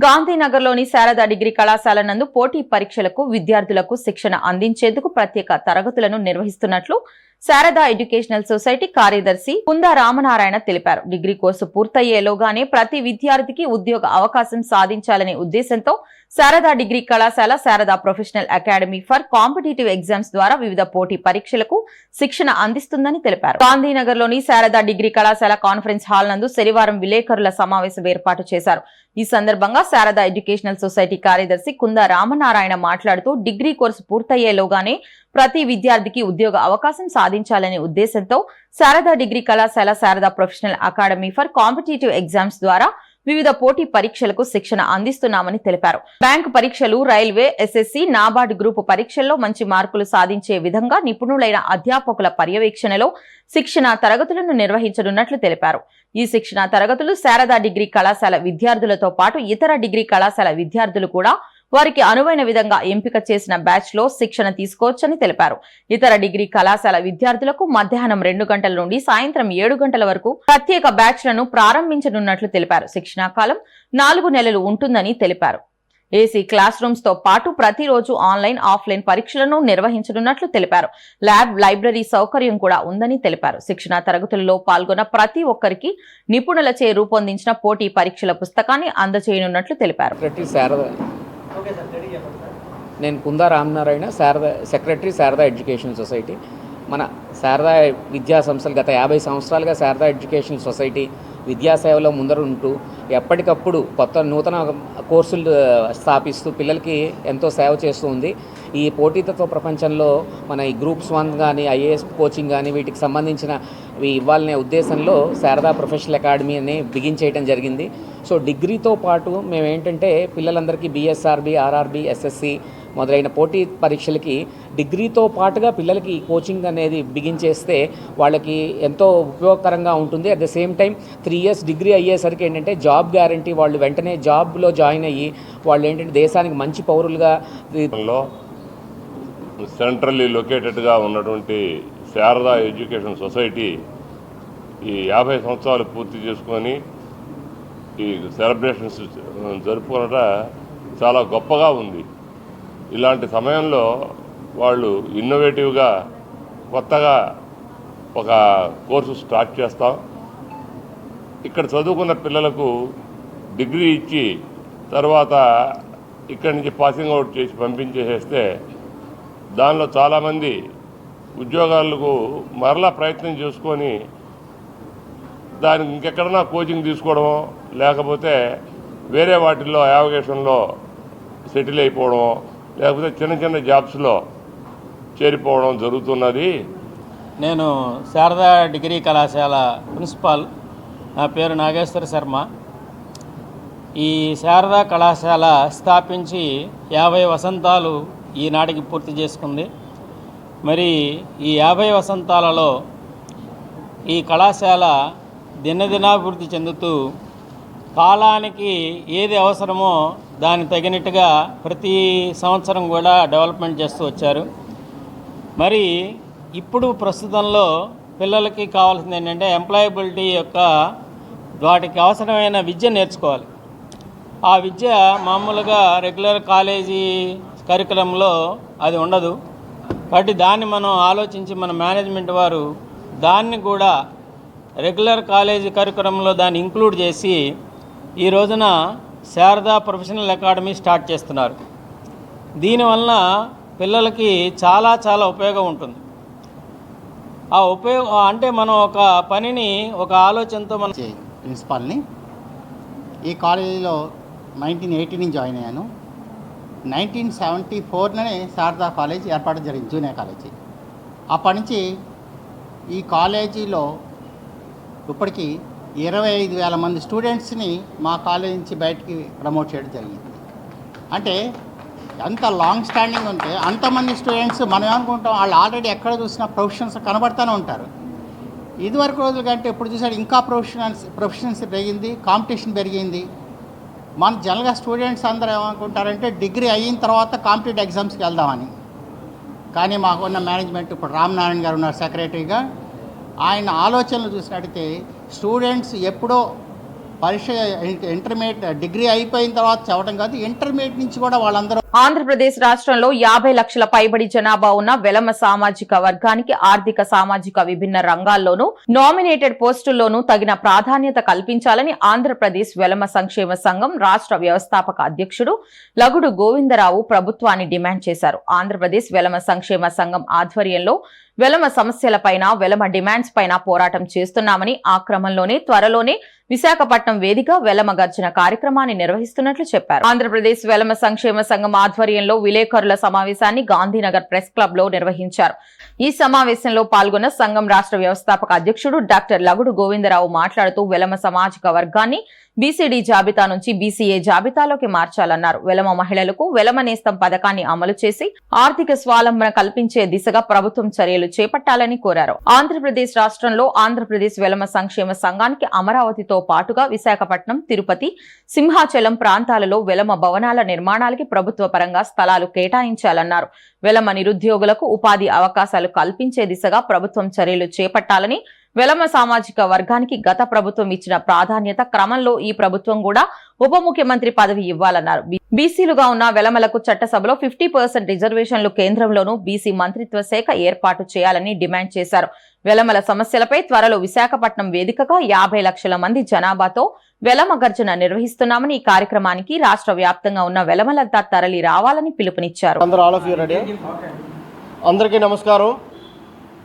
గాంధీనగర్లోని శారదా డిగ్రీ కళాశాల నందు పోటీ పరీక్షలకు విద్యార్థులకు శిక్షణ అందించేందుకు ప్రత్యేక తరగతులను నిర్వహిస్తున్నట్లు శారదా ఎడ్యుకేషనల్ సొసైటీ కార్యదర్శి కుందా రామనారాయణ తెలిపారు. డిగ్రీ కోర్సు పూర్తయ్యేలోగానే ప్రతి విద్యార్థికి ఉద్యోగ అవకాశం సాధించాలనే ఉద్దేశంతో శారదా డిగ్రీ కళాశాల Sharada professional academy for competitive exams ద్వారా వివిధ పోటీ పరీక్షలకు శిక్షణ అందిస్తుందని తెలిపారు. గాంధీనగర్లోని శారదా డిగ్రీ కళాశాల కాన్ఫరెన్స్ హాల్ నందు శనివారం విలేకరుల సమావేశం ఏర్పాటు చేశారు. ఈ సందర్భంగా శారదా ఎడ్యుకేషనల్ సొసైటీ కార్యదర్శి కుందా రామనారాయణ మాట్లాడుతూ డిగ్రీ కోర్సు పూర్తయ్యేలోగానే ప్రతి విద్యార్థికి ఉద్యోగ అవకాశం సాధించాలనే ఉద్దేశంతో శారదా డిగ్రీ కళాశాల Sharada professional academy for competitive exams ద్వారా వివిధ పోటీ పరీక్షలకు శిక్షణ అందిస్తున్నామని తెలిపారు. బ్యాంకు పరీక్షలు, రైల్వే, ఎస్ఎస్సి, నాబార్డు గ్రూపు పరీక్షల్లో మంచి మార్కులు సాధించే విధంగా నిపుణులైన అధ్యాపకుల పర్యవేక్షణలో శిక్షణ తరగతులను నిర్వహించనున్నట్లు తెలిపారు. ఈ శిక్షణ తరగతులు శారదా డిగ్రీ కళాశాల విద్యార్థులతో పాటు ఇతర డిగ్రీ కళాశాల విద్యార్థులు కూడా వారికి అనువైన విధంగా ఎంపిక చేసిన బ్యాచ్ లో శిక్షణ తీసుకోవచ్చని తెలిపారు. ఇతర డిగ్రీ కళాశాల విద్యార్థులకు మధ్యాహ్నం 2 గంటల నుండి సాయంత్రం 7 గంటల వరకు ప్రత్యేక బ్యాచ్ లను ప్రారంభించనున్నట్లు తెలిపారు. శిక్షణా కాలం 4 నెలలు ఉంటుందని తెలిపారు. ఏసీ క్లాస్ రూమ్స్ తో పాటు ప్రతిరోజు ఆన్లైన్, ఆఫ్లైన్ పరీక్షలను నిర్వహించనున్నట్లు తెలిపారు. ల్యాబ్, లైబ్రరీ సౌకర్యం కూడా ఉందని తెలిపారు. శిక్షణ తరగతులలో పాల్గొన్న ప్రతి ఒక్కరికి నిపుణులచే రూపొందించిన పోటీ పరీక్షల పుస్తకాన్ని అందజేయనున్నట్లు తెలిపారు. నేను Kunda Ramanarayana, secretary Sharada education society. మన శారదా విద్యా సంస్థలు గత 50 సంవత్సరాలుగా శారదా ఎడ్యుకేషన్ సొసైటీ విద్యాసేవలో ముందరుంటూ ఎప్పటికప్పుడు కొత్త నూతన కోర్సులు స్థాపిస్తూ పిల్లలకి ఎంతో సేవ చేస్తూ ఉంది. ఈ పోటీతత్వ ప్రపంచంలో మన ఈ గ్రూప్స్ 1 కానీ, ఐఏఎస్ కోచింగ్ కానీ వీటికి సంబంధించిన ఇవ్వాలనే ఉద్దేశంలో శారదా ప్రొఫెషనల్ అకాడమీ అని బిగించేయడం జరిగింది. సో డిగ్రీతో పాటు మేము ఏంటంటే పిల్లలందరికీ బిఎస్ఆర్బి, ఆర్ఆర్బి, ఎస్ఎస్సి మొదలైన పోటీ పరీక్షలకి డిగ్రీతో పాటుగా పిల్లలకి ఈ కోచింగ్ అనేది బిగించేస్తే వాళ్ళకి ఎంతో ఉపయోగకరంగా ఉంటుంది. At the same time 3 years degree అయ్యేసరికి ఏంటంటే జాబ్ గ్యారంటీ, వాళ్ళు వెంటనే జాబ్లో జాయిన్ అయ్యి వాళ్ళు ఏంటంటే దేశానికి మంచి పౌరులుగా. సెంట్రల్లీ లొకేటెడ్గా ఉన్నటువంటి శారదా ఎడ్యుకేషన్ సొసైటీ ఈ 50 సంవత్సరాలు పూర్తి చేసుకొని ఈ సెలబ్రేషన్స్ జరుపుకోవట చాలా గొప్పగా ఉంది. ఇలాంటి సమయంలో వాళ్ళు ఇన్నోవేటివ్గా కొత్తగా ఒక కోర్సు స్టార్ట్ చేస్తాం. ఇక్కడ చదువుకున్న పిల్లలకు డిగ్రీ ఇచ్చి తర్వాత ఇక్కడి నుంచి పాసింగ్ అవుట్ చేసి పంపించేసేస్తే దానిలో చాలామంది ఉద్యోగాలకు మరలా ప్రయత్నం చేసుకొని దానికి ఇంకెక్కడన్నా కోచింగ్ తీసుకోవడమో లేకపోతే వేరే వాటిల్లో యావిగేషన్లో సెటిల్ అయిపోవడం లేకపోతే చిన్న చిన్న జాబ్స్లో చేరిపోవడం జరుగుతున్నది. నేను శారదా డిగ్రీ కళాశాల ప్రిన్సిపాల్. నా పేరు నాగేశ్వర శర్మ. ఈ శారదా కళాశాల స్థాపించి 50 వసంతాలు ఈనాటికి పూర్తి చేసుకుంది. మరి ఈ 50 వసంతాలలో ఈ కళాశాల దినదినాభివృద్ధి చెందుతూ కాలానికి ఏది అవసరమో దానికి తగినట్టుగా ప్రతి సంవత్సరం కూడా డెవలప్మెంట్ చేస్తూ వచ్చారు. మరి ఇప్పుడు ప్రస్తుతంలో పిల్లలకి కావాల్సింది ఏంటంటే ఎంప్లాయబిలిటీ యొక్క వాటికి అవసరమైన విద్య నేర్చుకోవాలి. ఆ విద్య మామూలుగా రెగ్యులర్ కాలేజీ కరికులంలో అది ఉండదు. కాబట్టి దాన్ని మనం ఆలోచించి మన మేనేజ్మెంట్ వారు దాన్ని కూడా రెగ్యులర్ కాలేజీ కరికులంలో దాన్ని ఇంక్లూడ్ చేసి ఈ రోజున శారదా ప్రొఫెషనల్ అకాడమీ స్టార్ట్ చేస్తున్నారు. దీనివలన పిల్లలకి చాలా చాలా ఉపయోగం ఉంటుంది. ఆ ఉపయోగం అంటే మనం ఒక పనిని ఒక ఆలోచనతో మనం ప్రిన్సిపాల్ని ఈ కాలేజీలో 1980 నుంచి జాయిన్ అయ్యాను. 1974లోనే శారదా కాలేజ్ ఏర్పాటు జరిగింది, జూనియర్ కాలేజీ. అప్పటి నుంచి ఈ కాలేజీలో ఇప్పటికీ 25,000 మంది స్టూడెంట్స్ని మా కాలేజ్ నుంచి బయటికి ప్రమోట్ చేయడం జరిగింది. అంటే అంత లాంగ్ స్టాండింగ్ ఉంటే అంతమంది స్టూడెంట్స్ మనం ఏమనుకుంటాం వాళ్ళు ఆల్రెడీ ఎక్కడ చూసినా ప్రొఫెషన్స్ కనబడుతూనే ఉంటారు. ఇదివరకు రోజుల కంటే ఇప్పుడు చూసాడు ఇంకా ప్రొఫెషన్స్ పెరిగింది, కాంపిటీషన్ పెరిగింది. మన జనరల్గా స్టూడెంట్స్ అందరూ ఏమనుకుంటారంటే డిగ్రీ అయిన తర్వాత కాంపిటేటివ్ ఎగ్జామ్స్కి వెళ్దామని. కానీ మాకున్న మేనేజ్మెంట్ ఇప్పుడు రామనారాయణ గారు ఉన్నారు సెక్రటరీగా. ఆయన ఆలోచనలు చూసినట్టయితే స్టూడెంట్స్ ఎప్పుడో పరీక్ష ఇంటర్మీడియట్ డిగ్రీ అయిపోయిన తర్వాత చదవటం కాదు, ఇంటర్మీడియట్ నుంచి కూడా వాళ్ళందరూ. ఆంధ్రప్రదేశ్ రాష్ట్రంలో 50 లక్షల పైబడి జనాభా ఉన్న వెలమ సామాజిక వర్గానికి ఆర్థిక సామాజిక విభిన్న రంగాల్లోనూ నామినేటెడ్ పోస్టుల్లోనూ తగిన ప్రాధాన్యత కల్పించాలని ఆంధ్రప్రదేశ్ వెలమ సంక్షేమ సంఘం రాష్ట్ర వ్యవస్థాపక అధ్యక్షుడు లగుడు గోవిందరావు ప్రభుత్వాన్ని డిమాండ్ చేశారు. ఆంధ్రప్రదేశ్ వెలమ సంక్షేమ సంఘం ఆధ్వర్యంలో వెలమ సమస్యలపైన, వెలమ డిమాండ్స్ పైన పోరాటం చేస్తున్నామని, ఆ క్రమంలోనే త్వరలోనే విశాఖపట్నం వేదిక వెలమ గర్జన కార్యక్రమాన్ని నిర్వహిస్తున్నట్లు చెప్పారు. ఆంధ్రప్రదేశ్ వెలమ సంక్షేమ సంఘం ఆధ్వర్యంలో విలేకరుల సమావేశాన్ని గాంధీనగర్ ప్రెస్ క్లబ్ లో నిర్వహించారు. ఈ సమావేశంలో పాల్గొన్న సంఘం రాష్ట్ర వ్యవస్థాపక అధ్యక్షుడు డాక్టర్ లగుడు గోవిందరావు మాట్లాడుతూ వెలమ సామాజిక వర్గాన్ని బీసీడీ జాబితా నుంచి బీసీఏ జాబితాలోకి మార్చాలన్నారు. వెలమ మహిళలకు వెలమ నేస్తం పథకాన్ని అమలు చేసి ఆర్థిక స్వావలంబన కల్పించే దిశగా ప్రభుత్వం చర్యలు చేపట్టాలని కోరారు. ఆంధ్రప్రదేశ్ రాష్ట్రంలో ఆంధ్రప్రదేశ్ వెలమ సంక్షేమ సంఘానికి అమరావతితో పాటుగా విశాఖపట్నం, తిరుపతి, సింహాచలం ప్రాంతాలలో వెలమ భవనాల నిర్మాణాలకి ప్రభుత్వ పరంగా స్థలాలు కేటాయించాలన్నారు. వెలమ నిరుద్యోగులకు ఉపాధి అవకాశాలు కల్పించే దిశగా ప్రభుత్వం చర్యలు చేపట్టాలని, వెలమ సామాజిక వర్గానికి గత ప్రభుత్వం ఇచ్చిన ప్రాధాన్యత క్రమంలో ఈ ప్రభుత్వం కూడా ఉప ముఖ్యమంత్రి పదవి ఇవ్వాలన్నారు. బీసీలుగా ఉన్న వెలమలకు చట్టసభలో 50% రిజర్వేషన్లు కేంద్రంలోనూ బీసీ మంత్రిత్వ శాఖ ఏర్పాటు చేయాలని డిమాండ్ చేశారు. వెలమల సమస్యలపై త్వరలో విశాఖపట్నం వేదికగా 50 లక్షల మంది జనాభాతో వెలమ గర్జన నిర్వహిస్తున్నామని, ఈ కార్యక్రమానికి రాష్ట్ర వ్యాప్తంగా ఉన్న వెలమలంతా తరలి రావాలని పిలుపునిచ్చారు. అందరికీ నమస్కారం.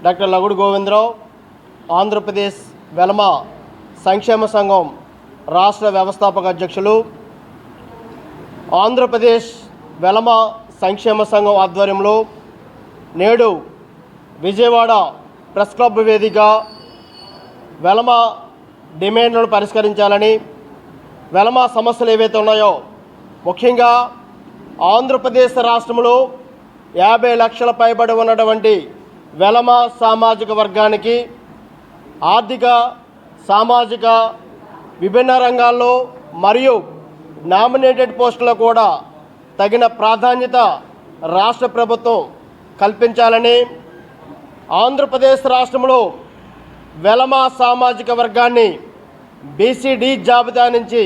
డాక్టర్ లగుడు గోవిందరావు, ఆంధ్రప్రదేశ్ వెలమ సంక్షేమ సంఘం రాష్ట్ర వ్యవస్థాపక అధ్యక్షులు. ఆంధ్రప్రదేశ్ వెలమ సంక్షేమ సంఘం ఆధ్వర్యంలో నేడు విజయవాడ ప్రెస్ క్లబ్ వేదిక వెలమ డిమాండ్లను పరిష్కరించాలని, వెలమ సమస్యలు ఏవైతే ఉన్నాయో ముఖ్యంగా ఆంధ్రప్రదేశ్ రాష్ట్రంలో 50 లక్షల పైబడి ఉన్నటువంటి వెలమ సామాజిక వర్గానికి ఆర్థిక, సామాజిక విభిన్న రంగాల్లో మరియు నామినేటెడ్ పోస్టుల్లో కూడా తగిన ప్రాధాన్యత రాష్ట్ర ప్రభుత్వం కల్పించాలని, ఆంధ్రప్రదేశ్ రాష్ట్రంలో వెలమ సామాజిక వర్గాన్ని బీసీడీ జాబితా నుంచి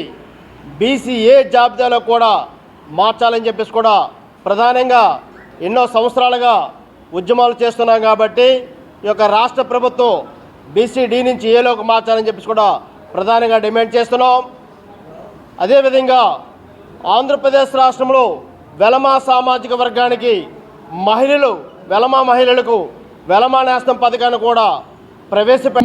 బీసీఏ జాబితాలో కూడా మార్చాలని చెప్పేసి కూడా ప్రధానంగా ఎన్నో సంవత్సరాలుగా ఉద్యమాలు చేస్తున్నాం. కాబట్టి ఈ యొక్క రాష్ట్ర ప్రభుత్వం బీసీడీ నుంచి ఏలోకి మార్చాలని చెప్పేసి కూడా ప్రధానంగా డిమాండ్ చేస్తున్నాం. అదేవిధంగా ఆంధ్రప్రదేశ్ రాష్ట్రంలో వెలమ సామాజిక వర్గానికి వెలమ మహిళలకు వెలమ నేస్తం పథకాన్ని కూడా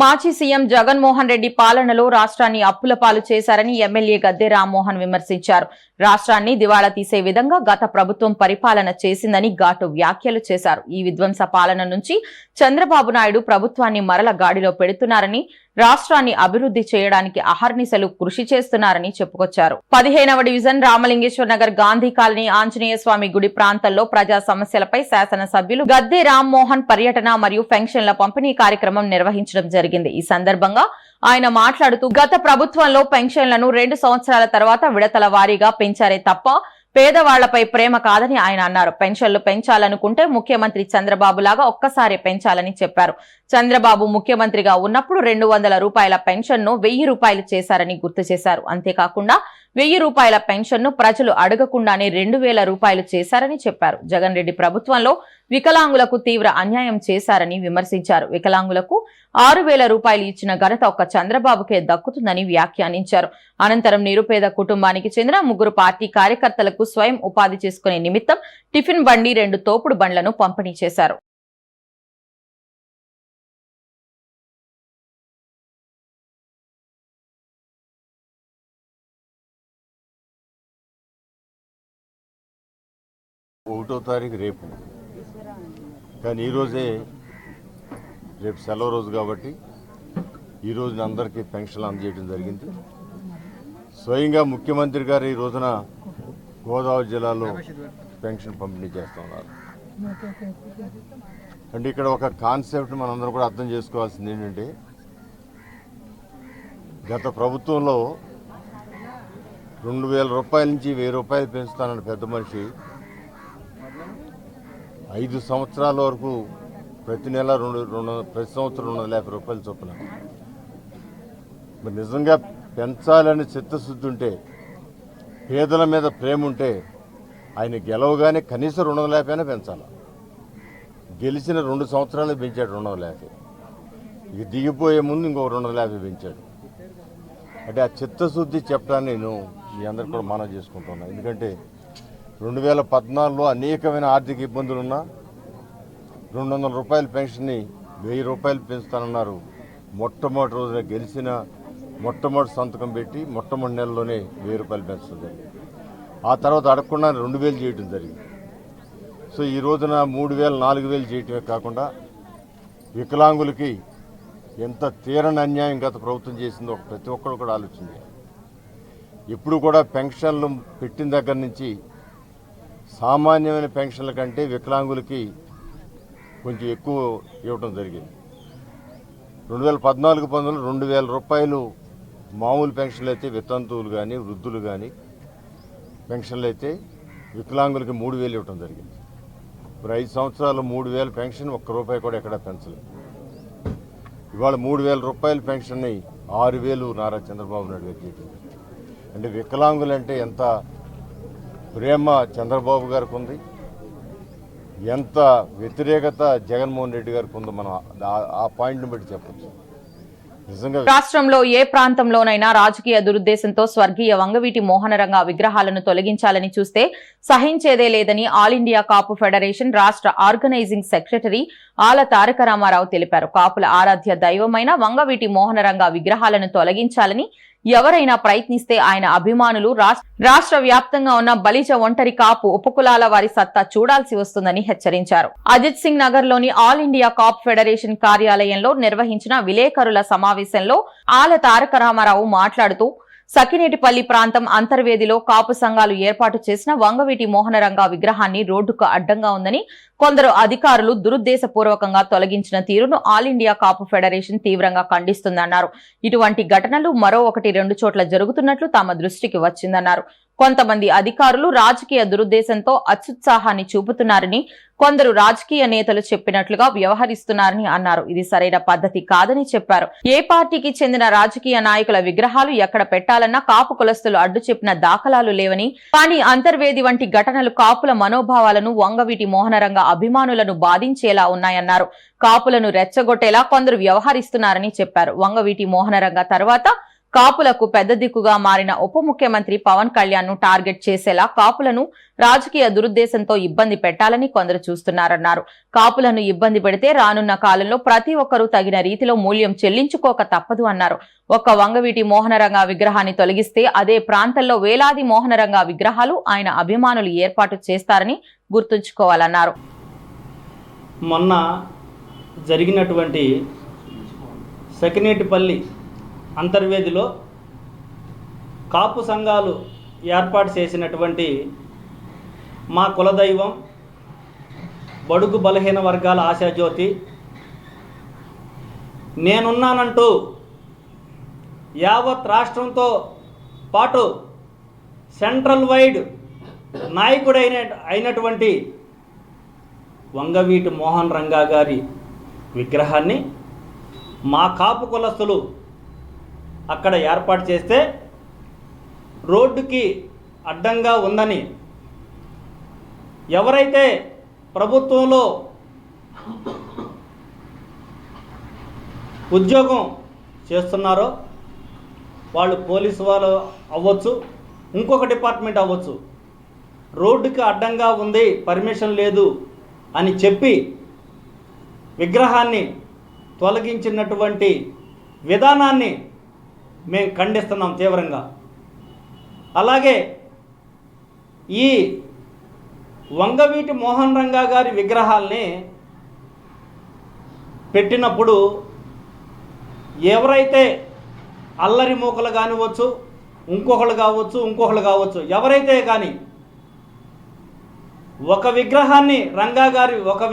మాజీ సీఎం జగన్మోహన్ రెడ్డి పాలనలో రాష్ట్రాన్ని అప్పుల పాలు చేశారని ఎమ్మెల్యే గద్దె రామ్మోహన్ విమర్శించారు. రాష్ట్రాన్ని దివాళా తీసే విధంగా గత ప్రభుత్వం పరిపాలన చేసిందని ఘాటు వ్యాఖ్యలు చేశారు. ఈ విధ్వంస పాలన నుంచి చంద్రబాబు నాయుడు ప్రభుత్వాన్ని మరల గాడిలో పెడుతున్నారని, రాష్ట్రాన్ని అభివృద్ధి చేయడానికి అహర్నిశలు కృషి చేస్తున్నారని చెప్పుకొచ్చారు. 15వ డివిజన్ రామలింగేశ్వర్ నగర్ గాంధీ కాలనీ ఆంజనేయ స్వామి గుడి ప్రాంతంలో ప్రజా సమస్యలపై శాసనసభ్యులు గద్దె రామ్మోహన్ పర్యటన మరియు పెన్షన్ల పంపిణీ కార్యక్రమం నిర్వహించడం జరిగింది. ఈ సందర్భంగా ఆయన మాట్లాడుతూ గత ప్రభుత్వంలో పెన్షన్లను 2 సంవత్సరాల తర్వాత విడతల వారీగా పెంచారే తప్ప పేదవాళ్లపై ప్రేమ కాదని ఆయన అన్నారు. పెన్షన్లు పెంచాలనుకుంటే ముఖ్యమంత్రి చంద్రబాబు లాగా ఒక్కసారి పెంచాలని చెప్పారు. చంద్రబాబు ముఖ్యమంత్రిగా ఉన్నప్పుడు 200 రూపాయల పెన్షన్ ను 1000 రూపాయలు చేశారని గుర్తు చేశారు. అంతేకాకుండా 1000 రూపాయల పెన్షన్ ను ప్రజలు అడగకుండానే 2000 రూపాయలు చేశారని చెప్పారు. జగన్ రెడ్డి ప్రభుత్వంలో వికలాంగులకు తీవ్ర అన్యాయం చేశారని విమర్శించారు. వికలాంగులకు 6000 రూపాయలు ఇచ్చిన ఘనత ఒక్క చంద్రబాబుకే దక్కుతుందని వ్యాఖ్యానించారు. అనంతరం నిరుపేద కుటుంబానికి చెందిన 3 పార్టీ కార్యకర్తలకు స్వయం ఉపాధి చేసుకునే నిమిత్తం టిఫిన్ బండి, 2 తోపుడు బండ్లను పంపిణీ చేశారు. ఒకటో తారీఖు రేపు, కానీ ఈరోజే రేపు సెలవు రోజు కాబట్టి ఈ రోజున అందరికీ పెన్షన్లు అందజేయడం జరిగింది. స్వయంగా ముఖ్యమంత్రి గారు ఈ రోజున గోదావరి జిల్లాలో పెన్షన్ పంపిణీ చేస్తున్నారు. అంటే ఇక్కడ ఒక కాన్సెప్ట్ మనందరం కూడా అర్థం చేసుకోవాల్సింది ఏంటంటే, గత ప్రభుత్వంలో 2000 రూపాయల నుంచి 1000 రూపాయలు పెంచుతానన్న పెద్ద మనిషి 5 సంవత్సరాల వరకు ప్రతి నెల ప్రతి సంవత్సరం 250 రూపాయలు చొప్పున. మరి నిజంగా పెంచాలని చిత్తశుద్ధి ఉంటే, పేదల మీద ప్రేమ ఉంటే ఆయన గెలవగానే కనీసం 250 పెంచాలి. గెలిచిన 2 సంవత్సరాలు పెంచాడు 250. ఇక దిగిపోయే ముందు ఇంకో 250 పెంచాడు. అంటే ఆ చిత్తశుద్ధి చెప్పడాన్ని నేను మీ అందరు కూడా మనవి చేసుకుంటున్నాను. ఎందుకంటే 2014లో అనేకమైన ఆర్థిక ఇబ్బందులున్నా 200 రూపాయల పెన్షన్ని 1000 రూపాయలు పెంచుతానన్నారు. మొట్టమొదటి రోజున గెలిచిన మొట్టమొదటి సంతకం పెట్టి మొట్టమొదటి నెలలోనే 1000 రూపాయలు పెంచడం జరిగింది. ఆ తర్వాత అడగకుండా 2000 చేయడం జరిగింది. సో ఈ రోజున 3000, 4000 చేయటమే కాకుండా వికలాంగులకి ఎంత తీరని అన్యాయం గత ప్రభుత్వం చేసిందో ప్రతి ఒక్కరు కూడా ఆలోచించాలి. ఇప్పుడు కూడా పెన్షన్లు పెట్టిన దగ్గర నుంచి సామాన్యమైన పెన్షన్ల కంటే వికలాంగులకి కొంచెం ఎక్కువ ఇవ్వడం జరిగింది. 2014-15లో 2000 రూపాయలు మామూలు పెన్షన్లు అయితే వితంతువులు కానీ వృద్ధులు కానీ పెన్షన్లు అయితే వికలాంగులకి 3000 ఇవ్వడం జరిగింది. ఇప్పుడు 5 సంవత్సరాలు 3000 పెన్షన్ ₹1 కూడా ఎక్కడా పెంచలేదు. ఇవాళ 3000 రూపాయల పెన్షన్ని 6000 నారా చంద్రబాబు నాయుడు గారు చేయడం. అంటే వికలాంగులంటే ఎంత ప్రేమ చంద్రబాబు గారికి ఉంది, ఎంత వ్యతిరేకత జగన్మోహన్ రెడ్డి గారికి ఉందో మనం ఆ పాయింట్ని బట్టి చెప్పచ్చు. నిజంగా రాష్ట్రంలో ఏ ప్రాంతంలోనైనా రాజకీయ దురుద్దేశంతో స్వర్గీయ వంగవీటి మోహనరంగ విగ్రహాలను తొలగించాలని చూస్తే సహించేదే లేదని ఆల్ ఇండియా కాపు ఫెడరేషన్ రాష్ట్ర ఆర్గనైజింగ్ సెక్రటరీ ఆల తారక రామారావు తెలిపారు. కాపుల ఆరాధ్య దైవమైన వంగవీటి మోహనరంగ విగ్రహాలను తొలగించాలని ఎవరైనా ప్రయత్నిస్తే ఆయన అభిమానులు రాష్ట్ర వ్యాప్తంగా ఉన్న బలిజ ఒంటరి కాపు ఉపకులాల వారి సత్తా చూడాల్సి వస్తుందని హెచ్చరించారు. అజిత్ సింగ్ నగర్ లోని ఆల్ ఇండియా కాప్ ఫెడరేషన్ కార్యాలయంలో నిర్వహించిన విలేకరుల సమావేశంలో ఆల తారక రామారావు మాట్లాడుతూ సకినేటిపల్లి ప్రాంతం అంతర్వేదిలో కాపు సంఘాలు ఏర్పాటు చేసిన వంగవీటి మోహనరంగ విగ్రహాన్ని రోడ్డుకు అడ్డంగా ఉందని కొందరు అధికారులు దురుద్దేశపూర్వకంగా తొలగించిన తీరును ఆల్ ఇండియా కాపు ఫెడరేషన్ తీవ్రంగా ఖండిస్తుందన్నారు. ఇటువంటి ఘటనలు మరో 1-2 చోట్ల జరుగుతున్నట్లు తమ దృష్టికి వచ్చిందన్నారు. కొంతమంది అధికారులు రాజకీయ దురుద్దేశంతో అత్యుత్సాహాన్ని చూపుతున్నారని, కొందరు రాజకీయ నేతలు చెప్పినట్లుగా వ్యవహరిస్తున్నారని అన్నారు. ఇది సరైన పద్ధతి కాదని చెప్పారు. ఏ పార్టీకి చెందిన రాజకీయ నాయకుల విగ్రహాలు ఎక్కడ పెట్టాలన్నా కాపు కులస్తులు అడ్డు చెప్పిన దాఖలాలు లేవని, కానీ అంతర్వేది వంటి ఘటనలు కాపుల మనోభావాలను, వంగవీటి మోహనరంగ అభిమానులను బాధించేలా ఉన్నాయన్నారు. కాపులను రెచ్చగొట్టేలా కొందరు వ్యవహరిస్తున్నారని చెప్పారు. వంగవీటి మోహనరంగ తర్వాత కాపులకు పెద్ద దిక్కుగా మారిన ఉప ముఖ్యమంత్రి పవన్ కళ్యాణ్ ను టార్గెట్ చేసేలా కాపులను రాజకీయ దురుద్దేశంతో ఇబ్బంది పెట్టాలని కొందరు చూస్తున్నారన్నారు. కాపులను ఇబ్బంది పెడితే రానున్న కాలంలో ప్రతి ఒక్కరూ తగిన రీతిలో మూల్యం చెల్లించుకోక తప్పదు అన్నారు. ఒక్క వంగవీటి మోహనరంగ విగ్రహాన్ని తొలగిస్తే అదే ప్రాంతంలో వేలాది మోహనరంగ విగ్రహాలు ఆయన అభిమానులు ఏర్పాటు చేస్తారని గుర్తుంచుకోవాలన్నారు. మొన్న జరిగినటువంటి సకినేటిపల్లి అంతర్వేదిలో కాపు సంఘాలు ఏర్పాటు చేసినటువంటి మా కులదైవం బడుగు బలహీన వర్గాల ఆశాజ్యోతి నేనున్నానంటూ యావత్ రాష్ట్రంతో పాటు సెంట్రల్ వైడ్ నాయకుడైనటువంటి వంగవీటి మోహన్ రంగా గారి విగ్రహాన్ని మా కాపు కులస్తులు అక్కడ ఏర్పాటు చేస్తే రోడ్డుకి అడ్డంగా ఉందని ఎవరైతే ప్రభుత్వంలో ఉద్యోగం చేస్తున్నారో వాళ్ళు పోలీసు వాళ్ళు అవ్వచ్చు, ఇంకొక డిపార్ట్మెంట్ అవ్వచ్చు, రోడ్డుకి అడ్డంగా ఉంది పర్మిషన్ లేదు అని చెప్పి విగ్రహాన్ని తొలగించినటువంటి విధానాన్ని మేము ఖండిస్తున్నాం తీవ్రంగా. అలాగే ఈ వంగవీటి మోహన్ రంగా గారి విగ్రహాల్ని పెట్టినప్పుడు ఎవరైతే అల్లరి మూకలు కానివచ్చు, ఇంకొకళ్ళు కావచ్చు, ఎవరైతే కానీ ఒక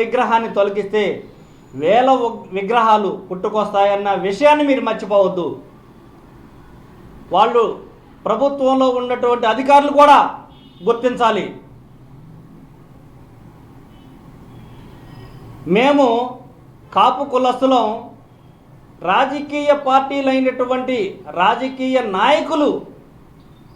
విగ్రహాన్ని తొలగిస్తే వేల విగ్రహాలు పుట్టుకొస్తాయన్న విషయాన్ని మీరు మర్చిపోవద్దు. వాళ్ళు ప్రభుత్వంలో ఉన్నటువంటి అధికారులు కూడా గుర్తించాలి. మేము కాపు కులస్తులం రాజకీయ పార్టీలైనటువంటి రాజకీయ నాయకులు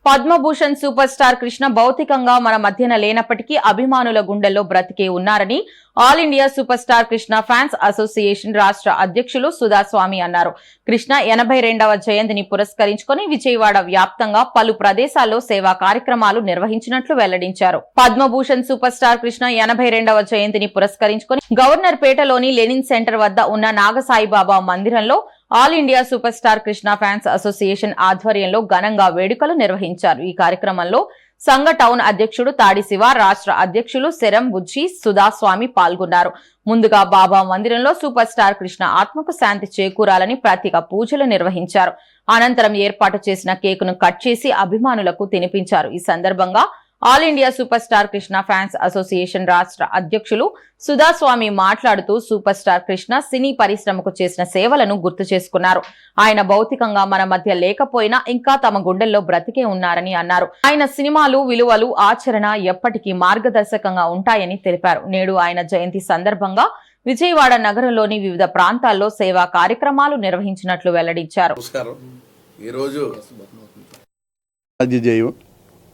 పద్మభూషణ్ సూపర్ స్టార్ కృష్ణ భౌతికంగా మన మధ్యన లేనప్పటికీ అభిమానుల గుండెల్లో బ్రతికే ఉన్నారని all India super star Krishna fans association రాష్ట్ర అధ్యక్షులు సుధాస్వామి అన్నారు. కృష్ణ 82వ జయంతిని పురస్కరించుకొని విజయవాడ వ్యాప్తంగా పలు ప్రదేశాల్లో సేవా కార్యక్రమాలు నిర్వహించినట్లు వెల్లడించారు. పద్మభూషణ్ సూపర్ స్టార్ కృష్ణ 82వ జయంతిని పురస్కరించుకొని గవర్నర్ పేటలోని లెనిన్ సెంటర్ వద్ద ఉన్న నాగసాయిబాబా మందిరంలో all India super star Krishna fans association ఆధ్వర్యంలో ఘనంగా వేడుకలు నిర్వహించారు. ఈ కార్యక్రమంలో సంఘ టౌన్ అధ్యక్షుడు తాడి శివ, రాష్ట్ర అధ్యక్షులు శరం బుజ్జి, సుధాస్వామి పాల్గొన్నారు. ముందుగా బాబా మందిరంలో సూపర్ స్టార్ కృష్ణ ఆత్మకు శాంతి చేకూరాలని ప్రత్యేక పూజలు నిర్వహించారు. అనంతరం ఏర్పాటు చేసిన కేకును కట్ చేసి అభిమానులకు తినిపించారు. ఈ సందర్భంగా all India super star Krishna fans association రాష్ట్ర అధ్యక్షులు సుధాస్వామి మాట్లాడుతూ సూపర్ స్టార్ కృష్ణ సినీ పరిశ్రమకు చేసిన సేవలను గుర్తు చేసుకున్నారు. ఆయన భౌతికంగా మన మధ్య లేకపోయినా ఇంకా తమ గుండెల్లో బ్రతికే ఉన్నారని అన్నారు. ఆయన సినిమాలు, విలువలు, ఆచరణ ఎప్పటికీ మార్గదర్శకంగా ఉంటాయని తెలిపారు. నేడు ఆయన జయంతి సందర్భంగా విజయవాడ నగరంలోని వివిధ ప్రాంతాల్లో సేవా కార్యక్రమాలు నిర్వహించినట్లు వెల్లడించారు.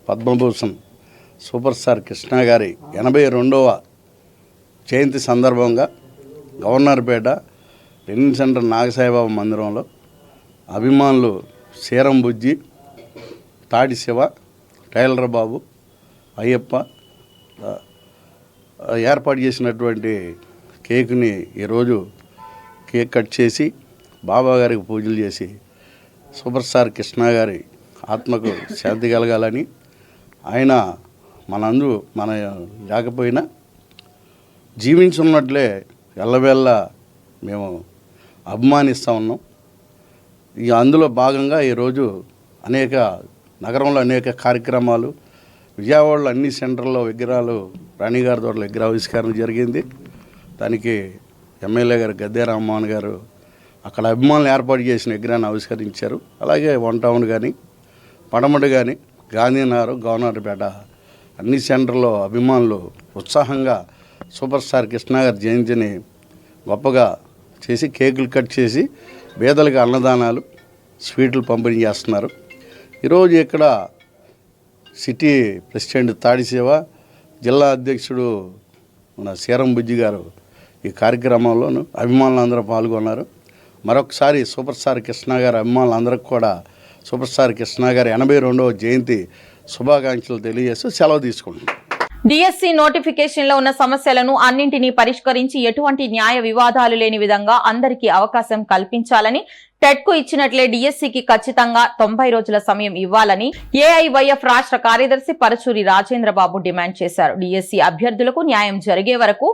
పద్మభూషణ్ సూపర్ స్టార్ కృష్ణ గారి 82వ జయంతి సందర్భంగా గవర్నర్పేట లెనిన్ సెంటర్ నాగసాయిబాబా మందిరంలో అభిమానులు శరం బుజ్జి, తాడి శివ, టైలర్ బాబు, అయ్యప్ప ఏర్పాటు చేసినటువంటి కేకుని ఈరోజు కేక్ కట్ చేసి బాబా గారికి పూజలు చేసి సూపర్ స్టార్ కృష్ణ గారి ఆత్మకు శాంతి కలగాలని, ఆయన మన లేకపోయినా జీవించున్నట్లే ఎల్లవేళ్ళ మేము అభిమానిస్తూ ఉన్నాం. అందులో భాగంగా ఈరోజు నగరంలో అనేక కార్యక్రమాలు, విజయవాడలో అన్ని సెంటర్లో విగ్రహాలు, రాణిగారి తోటలో విగ్రహావిష్కరణ జరిగింది. దానికి ఎమ్మెల్యే గారు గద్దె రామ్మోహన్ గారు అక్కడ అభిమానులు ఏర్పాటు చేసిన విగ్రహాన్ని ఆవిష్కరించారు. అలాగే వన్ టౌన్ కానీ, పడమటి కానీ, గాంధీనగర్, గవర్నర్పేట అన్ని సెంటర్లో అభిమానులు ఉత్సాహంగా సూపర్ స్టార్ కృష్ణ గారి జయంతిని గొప్పగా చేసి కేకులు కట్ చేసి పేదలకు అన్నదానాలు, స్వీట్లు పంపిణీ చేస్తున్నారు. ఈరోజు ఇక్కడ సిటీ ప్రెసిడెంట్ తాడి శివ, జిల్లా అధ్యక్షుడు మన శరం బుజ్జి గారు ఈ కార్యక్రమంలోనూ అభిమానులందరూ పాల్గొన్నారు. మరొకసారి సూపర్ స్టార్ కృష్ణ గారి అభిమానులందరికీ కూడా సూపర్ స్టార్ కృష్ణ గారి 82వ జయంతి శుభాకాంక్షలు తెలియజేస్తూ సెలవు తీసుకుంటున్నాం. డిఎస్సి నోటిఫికేషన్లో ఉన్న సమస్యలను అన్నింటినీ పరిష్కరించి ఎటువంటి న్యాయ వివాదాలు లేని విధంగా అందరికీ అవకాశం కల్పించాలని, టెట్కు ఇచ్చినట్లే డిఎస్సికి ఖచ్చితంగా 90 రోజుల సమయం ఇవ్వాలని ఏఐవైఎఫ్ రాష్ట్ర కార్యదర్శి పరచూరి రాజేంద్రబాబు డిమాండ్ చేశారు. డిఎస్సి అభ్యర్థులకు న్యాయం జరిగే వరకు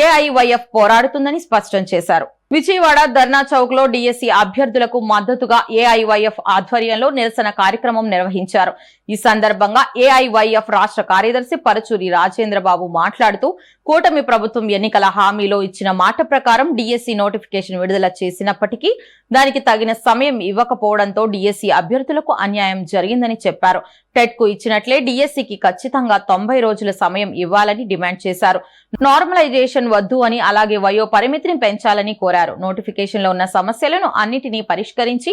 ఏఐవైఎఫ్ పోరాడుతుందని స్పష్టం చేశారు. విజయవాడ ధర్నా చౌక్ లో డిఎస్సి అభ్యర్థులకు మద్దతుగా ఏఐవైఎఫ్ ఆధ్వర్యంలో నిరసన కార్యక్రమం నిర్వహించారు. ఈ సందర్భంగా ఏఐవైఎఫ్ రాష్ట్ర కార్యదర్శి పరచూరి రాజేంద్రబాబు మాట్లాడుతూ కూటమి ప్రభుత్వం ఎన్నికల హామీలో ఇచ్చిన మాట ప్రకారం డిఎస్సి నోటిఫికేషన్ విడుదల చేసినప్పటికీ దానికి తగిన సమయం ఇవ్వకపోవడంతో డిఎస్సి అభ్యర్థులకు అన్యాయం జరిగిందని చెప్పారు. టెట్కు ఇచ్చినట్లే డిఎస్సికి ఖచ్చితంగా 90 రోజుల సమయం ఇవ్వాలని డిమాండ్ చేశారు. నార్మలైజేషన్ వద్దు అని, అలాగే వయో పరిమితిని పెంచాలని కోరారు. నోటిఫికేషన్లో ఉన్న సమస్యలను అన్నిటినీ పరిష్కరించి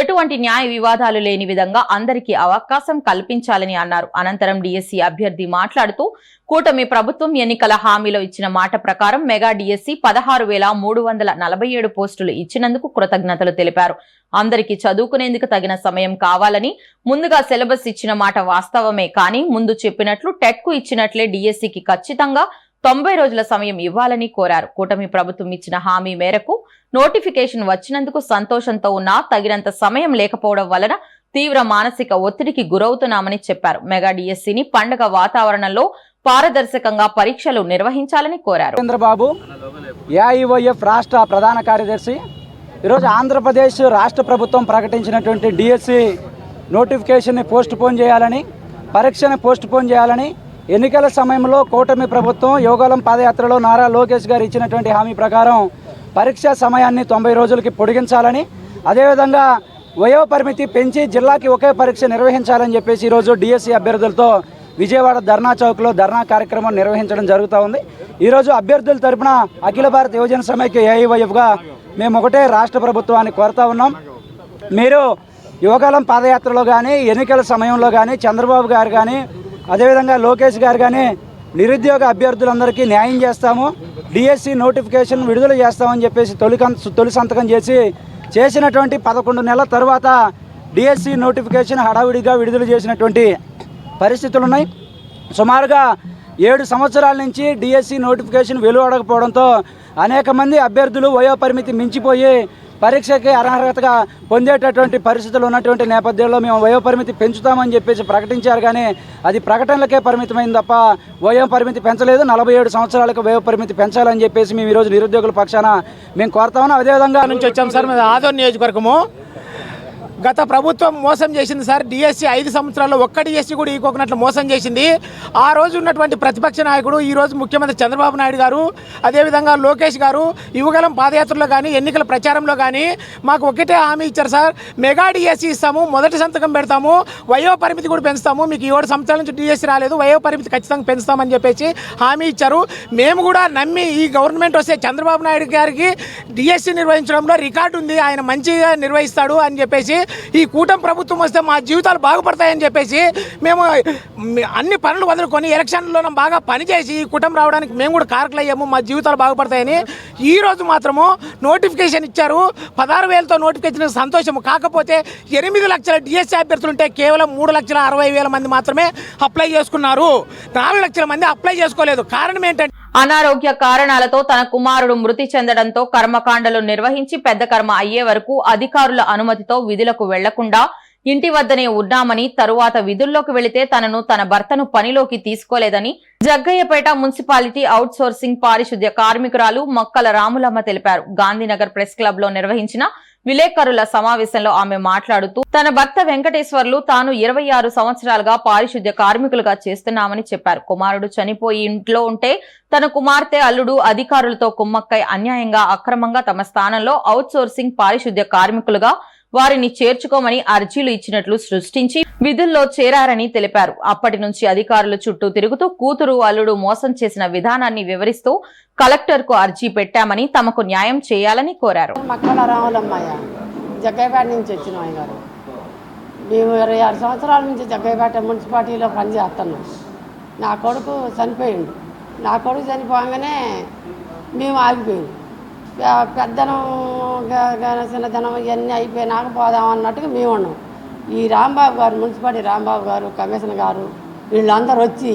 ఎటువంటి న్యాయ వివాదాలు లేని విధంగా అందరికీ అవకాశం కల్పించాలని అన్నారు. అనంతరం డిఎస్సి అభ్యర్థి మాట్లాడుతూ కూటమి ప్రభుత్వం ఎన్నికల హామీలో ఇచ్చిన మాట ప్రకారం మెగా డిఎస్సి 16,347 పోస్టులు ఇచ్చినందుకు కృతజ్ఞతలు తెలిపారు. అందరికీ చదువుకునేందుకు తగిన సమయం కావాలని, ముందుగా సిలబస్ ఇచ్చిన మాట వాస్తవమే, కానీ ముందు చెప్పినట్లు టెట్కు ఇచ్చినట్లే డిఎస్సికి ఖచ్చితంగా 90 రోజుల సమయం ఇవ్వాలని కోరారు. కూటమి ప్రభుత్వం ఇచ్చిన హామీ మేరకు నోటిఫికేషన్ వచ్చినందుకు సంతోషంతో ఉన్నా తగినంత సమయం లేకపోవడం వలన తీవ్ర మానసిక ఒత్తిడికి గురవుతున్నామని చెప్పారు. మెగా డిఎస్సిని పండుగ వాతావరణంలో పారదర్శకంగా పరీక్షలు నిర్వహించాలని కోరారు. చంద్రబాబు ఏఐవైఎఫ్ రాష్ట్ర ప్రధాన కార్యదర్శి ఈరోజు ఆంధ్రప్రదేశ్ రాష్ట్ర ప్రభుత్వం ప్రకటించినటువంటి డిఎస్సి నోటిఫికేషన్ని పోస్ట్పోన్ చేయాలని, పరీక్షను పోస్ట్పోన్ చేయాలని, ఎన్నికల సమయంలో కూటమి ప్రభుత్వం యోగాలం పాదయాత్రలో నారా లోకేష్ గారు ఇచ్చినటువంటి హామీ ప్రకారం పరీక్షా సమయాన్ని 90 రోజులకి పొడిగించాలని, అదేవిధంగా వయో పరిమితి పెంచి జిల్లాకి ఒకే పరీక్ష నిర్వహించాలని చెప్పేసి ఈరోజు డిఎస్సి అభ్యర్థులతో విజయవాడ ధర్నా చౌక్లో ధర్నా కార్యక్రమం నిర్వహించడం జరుగుతూ ఉంది. ఈరోజు అభ్యర్థుల తరపున అఖిల భారత యువజన సమైక్య ఏఐవైఎఫ్గా మేము ఒకటే రాష్ట్ర ప్రభుత్వాన్ని కోరుతా ఉన్నాం. మీరు యువకాలం పాదయాత్రలో కానీ ఎన్నికల సమయంలో కానీ చంద్రబాబు గారు కానీ అదేవిధంగా లోకేష్ గారు కానీ నిరుద్యోగ అభ్యర్థులందరికీ న్యాయం చేస్తాము, డిఎస్సి నోటిఫికేషన్ విడుదల చేస్తామని చెప్పేసి తొలి సంతకం చేసినటువంటి 11 నెలల తర్వాత డిఎస్సి నోటిఫికేషన్ హడావిడిగా విడుదల చేసినటువంటి పరిస్థితులు ఉన్నాయి. సుమారుగా 7 సంవత్సరాల నుంచి డిఎస్సి నోటిఫికేషన్ వెలువడకపోవడంతో అనేక మంది అభ్యర్థులు వయోపరిమితి మించిపోయి పరీక్షకి అర్హతగా పొందేటటువంటి పరిస్థితులు ఉన్నటువంటి నేపథ్యంలో మేము వయోపరిమితి పెంచుతామని చెప్పేసి ప్రకటించారు. కానీ అది ప్రకటనలకే పరిమితమైంది తప్ప వయోపరిమితి పెంచలేదు. 47 సంవత్సరాలకు వయోపరిమితి పెంచాలని చెప్పేసి మేము ఈరోజు నిరుద్యోగుల పక్షాన మేము కోరుతామని. అదేవిధంగా నుంచి వచ్చాం సార్, మేము ఆదోని నియోజకవర్గము. గత ప్రభుత్వం మోసం చేసింది సార్. డిఎస్సి 5 సంవత్సరాల్లో ఒక్క డిఎస్సి కూడా ఈకోకున్నట్లు మోసం చేసింది. ఆ రోజు ఉన్నటువంటి ప్రతిపక్ష నాయకుడు ఈరోజు ముఖ్యమంత్రి చంద్రబాబు నాయుడు గారు, అదేవిధంగా లోకేష్ గారు యువగలం పాదయాత్రలో కానీ ఎన్నికల ప్రచారంలో కానీ మాకు ఒకటే హామీ ఇచ్చారు సార్, మెగా డిఎస్సి ఇస్తాము, మొదటి సంతకం పెడతాము, వయో పరిమితి కూడా పెంచుతాము, మీకు 7 సంవత్సరాల నుంచి డిఎస్సి రాలేదు, వయో పరిమితి ఖచ్చితంగా పెంచుతామని చెప్పేసి హామీ ఇచ్చారు. మేము కూడా నమ్మి ఈ గవర్నమెంట్ వస్తే చంద్రబాబు నాయుడు గారికి డిఎస్సి నిర్వహించడంలో రికార్డు ఉంది, ఆయన మంచిగా నిర్వహిస్తాడు అని చెప్పేసి, ఈ కూటమి ప్రభుత్వం వస్తే మా జీవితాలు బాగుపడతాయని చెప్పేసి మేము అన్ని పనులు వదులుకొని ఎలక్షన్లో బాగా పనిచేసి ఈ కూటమి రావడానికి మేము కూడా కారకులయ్యాము, మా జీవితాలు బాగుపడతాయని. ఈరోజు మాత్రము నోటిఫికేషన్ ఇచ్చారు. 16,000తో నోటిఫికేషన్ సంతోషము. కాకపోతే 8 లక్షల డిఎస్సి అభ్యర్థులు ఉంటే కేవలం 3,60,000 మంది మాత్రమే అప్లై చేసుకున్నారు. 4 లక్షల మంది అప్లై చేసుకోలేదు. కారణం ఏంటంటే అనారోగ్య కారణాలతో తన కుమారుడు మృతి చెందడంతో కర్మకాండలు నిర్వహించి పెద్ద కర్మ అయ్యే వరకు అధికారుల అనుమతితో విధులకు వెళ్లకుండా ఇంటి వద్దనే ఉన్నామని, తరువాత విధుల్లోకి వెళితే తన భర్తను పనిలోకి తీసుకోలేదని జగ్గయ్యపేట మున్సిపాలిటీ అవుట్ సోర్సింగ్ పారిశుద్ధ్య కార్మికురాలు మొక్కల రాములమ్మ తెలిపారు. గాంధీనగర్ ప్రెస్ క్లబ్ లో నిర్వహించిన విలేకరుల సమావేశంలో ఆమె మాట్లాడుతూ తన భర్త వెంకటేశ్వర్లు తాను 26 సంవత్సరాలుగా పారిశుద్ధ్య కార్మికులుగా చేస్తున్నామని చెప్పారు. కుమారుడు చనిపోయి ఇంట్లో ఉంటే తన కుమార్తె అల్లుడు అధికారులతో కుమ్మక్కై అన్యాయంగా అక్రమంగా తమ స్థానంలో అవుట్ సోర్సింగ్ పారిశుద్ధ్య కార్మికులుగా వారిని చేర్చుకోమని అర్జీలు ఇచ్చినట్లు సృష్టించి విధుల్లో చేరారని తెలిపారు. అప్పటి నుంచి అధికారుల చుట్టూ తిరుగుతూ కూతురు అల్లుడు మోసం చేసిన విధానాన్ని వివరిస్తూ కలెక్టర్ కు అర్జీ పెట్టామని, తమకు న్యాయం చేయాలని కోరారు. మక్కల రాములమ్మయ్య, జగ్గయ్యపేట నుంచి వచ్చిన ఆయన గారు. మేము 26 సంవత్సరాల నుంచి జగ్గయ్యపేట మున్సిపాలిటీలో పనిచేస్తున్నాం. నా కొడుకు చనిపోయిండు. నా కొడుకు చనిపోగానే మేము ఆగిపోయింది. పెద్దనం చిన్నదనం ఇవన్నీ అయిపోయినాక పోదాం అన్నట్టుగా మేము ఉన్నాం. ఈ రాంబాబు గారు, మున్సిపాలిటీ రాంబాబు గారు, కమిషనర్ గారు వీళ్ళందరూ వచ్చి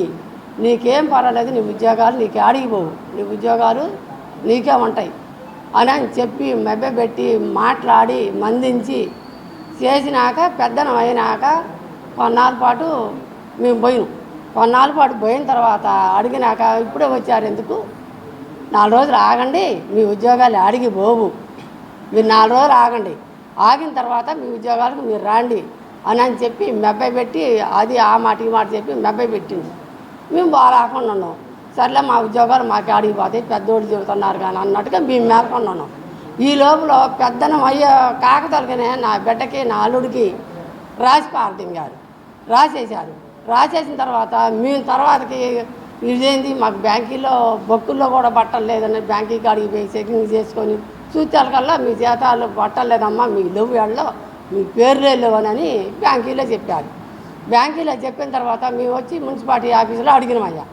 నీకేం పర్వాలేదు, నీ ఉద్యోగాలు నీకు ఆడిగిపోవు, నీ ఉద్యోగాలు నీకే ఉంటాయి అని చెప్పి మెబ్బెట్టి మాట్లాడి మందించి చేసినాక పెద్దనం అయినాక కొన్నాళ్ళ పాటు మేము పోయినాం. కొన్నాళ్ళ పాటు పోయిన తర్వాత అడిగినాక ఇప్పుడే వచ్చారు, ఎందుకు 4 రోజులు ఆగండి, మీ ఉద్యోగాలు అడిగి పోవు, మీరు 4 రోజులు ఆగండి, ఆగిన తర్వాత మీ ఉద్యోగాలకు మీరు రాండి అని చెప్పి మెబ్బెట్టి అది ఆ మాట ఈ మాట చెప్పి మెబ్బెట్టింది. మేము బాగాకుండా ఉన్నాం. సర్లే మా ఉద్యోగాలు మాకు అడిగిపోతాయి, పెద్దోళ్ళు చెబుతున్నారు కానీ అన్నట్టుగా మేము మేరకుండా ఉన్నాం. ఈ లోపల పెద్దనం అయ్యే కాకతలకనే నా బిడ్డకి నా అల్లుడికి రాసి పారదింగారు, రాసేసారు. రాసేసిన తర్వాత మేము తర్వాతకి ఇదేంది మాకు బ్యాంకీలో బొక్కుల్లో కూడా బట్టలు లేదని బ్యాంకీకి అడిగి పోయి చెకింగ్ చేసుకొని చూచాలకల్లా మీ జీతాలు బట్టలు లేదమ్మా, మీ లేవు ఏళ్ళలో మీ పేర్లే లేవనని బ్యాంకీలో చెప్పారు. బ్యాంకీలో చెప్పిన తర్వాత మేము వచ్చి మున్సిపాలిటీ ఆఫీసులో అడిగినామయ్యా.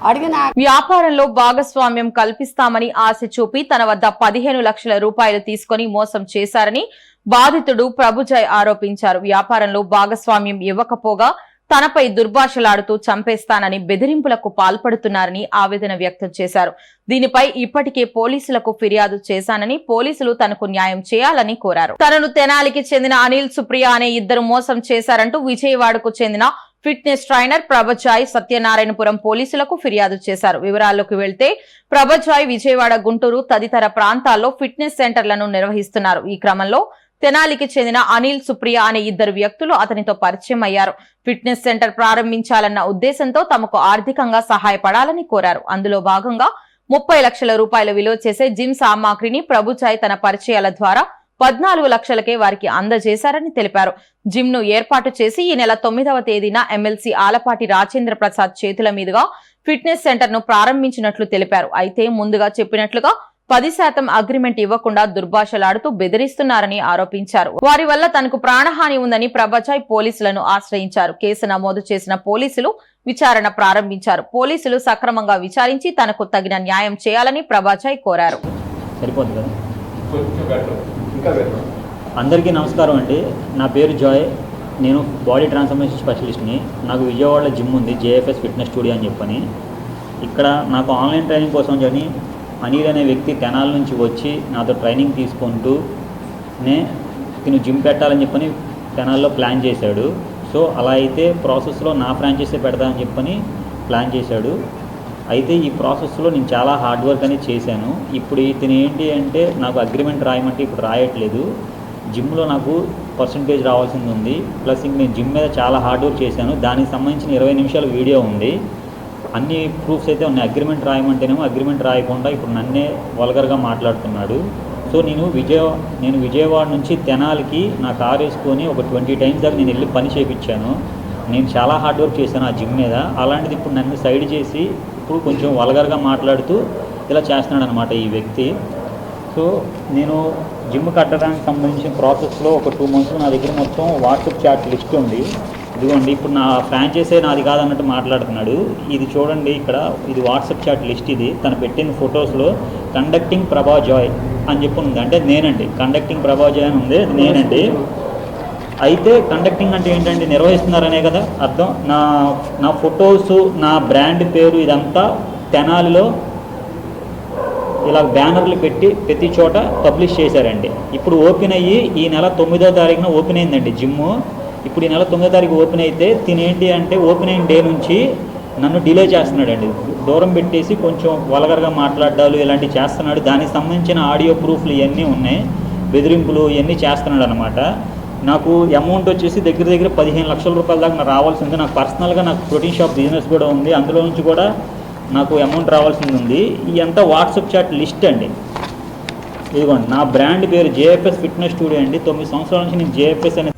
అడిగిన వ్యాపారంలో భాగస్వామ్యం కల్పిస్తామని ఆశ చూపి తన వద్ద 15 లక్షల రూపాయలు తీసుకుని మోసం చేశారని బాధితుడు ప్రభుజయ్ ఆరోపించారు. వ్యాపారంలో భాగస్వామ్యం ఇవ్వకపోగా తనపై దుర్భాషలాడుతూ చంపేస్తానని బెదిరింపులకు పాల్పడుతున్నారని ఆవేదన వ్యక్తం చేశారు. దీనిపై ఇప్పటికే పోలీసులకు ఫిర్యాదు చేశానని, పోలీసులు తనకు న్యాయం చేయాలని కోరారు. తనను తెనాలికి చెందిన అనిల్ సుప్రియ అనే ఇద్దరు మోసం చేశారంటూ విజయవాడకు చెందిన ఫిట్నెస్ ట్రైనర్ ప్రభజాయ్ సత్యనారాయణపురం పోలీసులకు ఫిర్యాదు చేశారు. వివరాల్లోకి వెళ్తే ప్రభజాయ్ విజయవాడ, గుంటూరు తదితర ప్రాంతాల్లో ఫిట్నెస్ సెంటర్లను నిర్వహిస్తున్నారు. ఈ క్రమంలో తెనాలికి చెందిన అనిల్ సుప్రియ అనే ఇద్దరు వ్యక్తులు అతనితో పరిచయం అయ్యారు. ఫిట్నెస్ సెంటర్ ప్రారంభించాలన్న ఉద్దేశంతో తమకు ఆర్థికంగా సహాయపడాలని కోరారు. అందులో భాగంగా 30 లక్షల రూపాయల విలువ చేసే జిమ్ సామాగ్రిని ప్రభుజాయ్ తన పరిచయాల ద్వారా 14 లక్షలకే వారికి అందజేశారని తెలిపారు. జిమ్ ను ఏర్పాటు చేసి ఈ నెల 9వ తేదీన ఎమ్మెల్సీ ఆలపాటి రాజేంద్ర ప్రసాద్ చేతుల మీదుగా ఫిట్నెస్ సెంటర్ ను ప్రారంభించినట్లు తెలిపారు. అయితే ముందుగా చెప్పినట్లుగా 10% అగ్రిమెంట్ ఇవ్వకుండా దుర్భాషలాడుతూ బెదిరిస్తున్నారని ఆరోపించారు. వారి వల్ల తనకు ప్రాణహాని ఉందని ప్రభాజాయ్ పోలీసులను ఆశ్రయించారు. కేసు నమోదు చేసిన పోలీసులు విచారణ ప్రారంభించారు. పోలీసులు సక్రమంగా విచారించి తనకు తగిన న్యాయం చేయాలని ప్రభాజాయ్ కోరారు. అందరికీ నమస్కారం అండి. నా పేరు జాయ్. నేను బాడీ ట్రాన్స్ఫర్మేషన్ స్పెషలిస్ట్ని. నాకు విజయవాడలో జిమ్ ఉంది, జేఎఫ్ఎస్ ఫిట్నెస్ స్టూడియో అని చెప్పని. ఇక్కడ నాకు ఆన్లైన్ ట్రైనింగ్ కోసం అని అనిల్ అనే వ్యక్తి తెనాల నుంచి వచ్చి నాతో ట్రైనింగ్ తీసుకుంటూ తిను జిమ్ పెట్టాలని చెప్పని తెనాల్లో ప్లాన్ చేశాడు. సో అలా అయితే ప్రాసెస్లో నా ఫ్రాంచైజీ పెడతానని చెప్పని ప్లాన్ చేశాడు. అయితే ఈ ప్రాసెస్లో నేను చాలా హార్డ్ వర్క్ అనేది చేశాను. ఇప్పుడు ఇతను ఏంటి అంటే నాకు అగ్రిమెంట్ రాయమంటే ఇప్పుడు రాయట్లేదు. జిమ్లో నాకు పర్సంటేజ్ రావాల్సింది ఉంది. ప్లస్ ఇంక నేను జిమ్ మీద చాలా హార్డ్ వర్క్ చేశాను. దానికి సంబంధించిన 20 నిమిషాల వీడియో ఉంది. అన్ని ప్రూఫ్స్ అయితే ఉన్నాయి. అగ్రిమెంట్ రాయమంటేనేమో అగ్రిమెంట్ రాయకుండా ఇప్పుడు నన్నే వల్గర్గా మాట్లాడుతున్నాడు. సో నేను విజయవాడ నుంచి తెనాలికి నా కారు వేసుకొని ఒక 20 టైమ్స్ దాకా నేను వెళ్ళి పని చేయించాను. నేను చాలా హార్డ్ వర్క్ చేశాను ఆ జిమ్ మీద. అలాంటిది ఇప్పుడు నన్ను సైడ్ చేసి ఇప్పుడు కొంచెం వల్గర్గా మాట్లాడుతూ ఇలా చేస్తున్నాడు అనమాట ఈ వ్యక్తి. సో నేను జిమ్ కట్టడానికి సంబంధించిన ప్రాసెస్లో ఒక 2 మంత్స్ నా దగ్గర మొత్తం వాట్సాప్ చాట్ లిస్ట్ ఉంది. ఇదిగోండి, ఇప్పుడు నా ఫ్రాంచైజీ నాది కాదన్నట్టు మాట్లాడుతున్నాడు. ఇది చూడండి, ఇక్కడ ఇది వాట్సాప్ చాట్ లిస్ట్. ఇది తను పెట్టిన ఫొటోస్లో కండక్టింగ్ ప్రభా జాయ్ అని చెప్పి ఉంది. అంటే నేనండి, కండక్టింగ్ ప్రభా జాయ్ అని ఉంది, అది నేనండి. అయితే కండక్టింగ్ అంటే ఏంటంటే నిర్వహిస్తున్నారనే కదా అర్థం. నా ఫొటోస్, నా బ్రాండ్ పేరు ఇదంతా తెనాలిలో ఇలా బ్యానర్లు పెట్టి ప్రతి చోట పబ్లిష్ చేశారండి. ఇప్పుడు ఓపెన్ అయ్యి ఈ నెల 9వ తారీఖున ఓపెన్ అయిందండి జిమ్ము. ఇప్పుడు ఈ నెల 9వ తారీఖు ఓపెన్ అయితే తినేంటి అంటే ఓపెన్ అయిన డే నుంచి నన్ను డిలే చేస్తున్నాడండి. దూరం పెట్టేసి కొంచెం వల్గర్గా మాట్లాడాలు ఇలాంటివి చేస్తున్నాడు. దానికి సంబంధించిన ఆడియో ప్రూఫ్లు ఇవన్నీ ఉన్నాయి. బెదిరింపులు ఇవన్నీ చేస్తున్నాడు అనమాట. నాకు అమౌంట్ వచ్చేసి దగ్గర 15 లక్షల రూపాయల దాకా నాకు రావాల్సింది. నాకు పర్సనల్గా నాకు ప్రోటీన్ షాప్ బిజినెస్ కూడా ఉంది, అందులో నుంచి కూడా నాకు అమౌంట్ రావాల్సింది ఉంది. ఇదంతా వాట్సాప్ చాట్ లిస్ట్ అండి. ఇదిగోండి, నా బ్రాండ్ పేరు జేఎఫ్ఎస్ ఫిట్నెస్ స్టూడియో అండి. 9 సంవత్సరాల నుంచి నేను జేఎఫ్ఎస్ అనే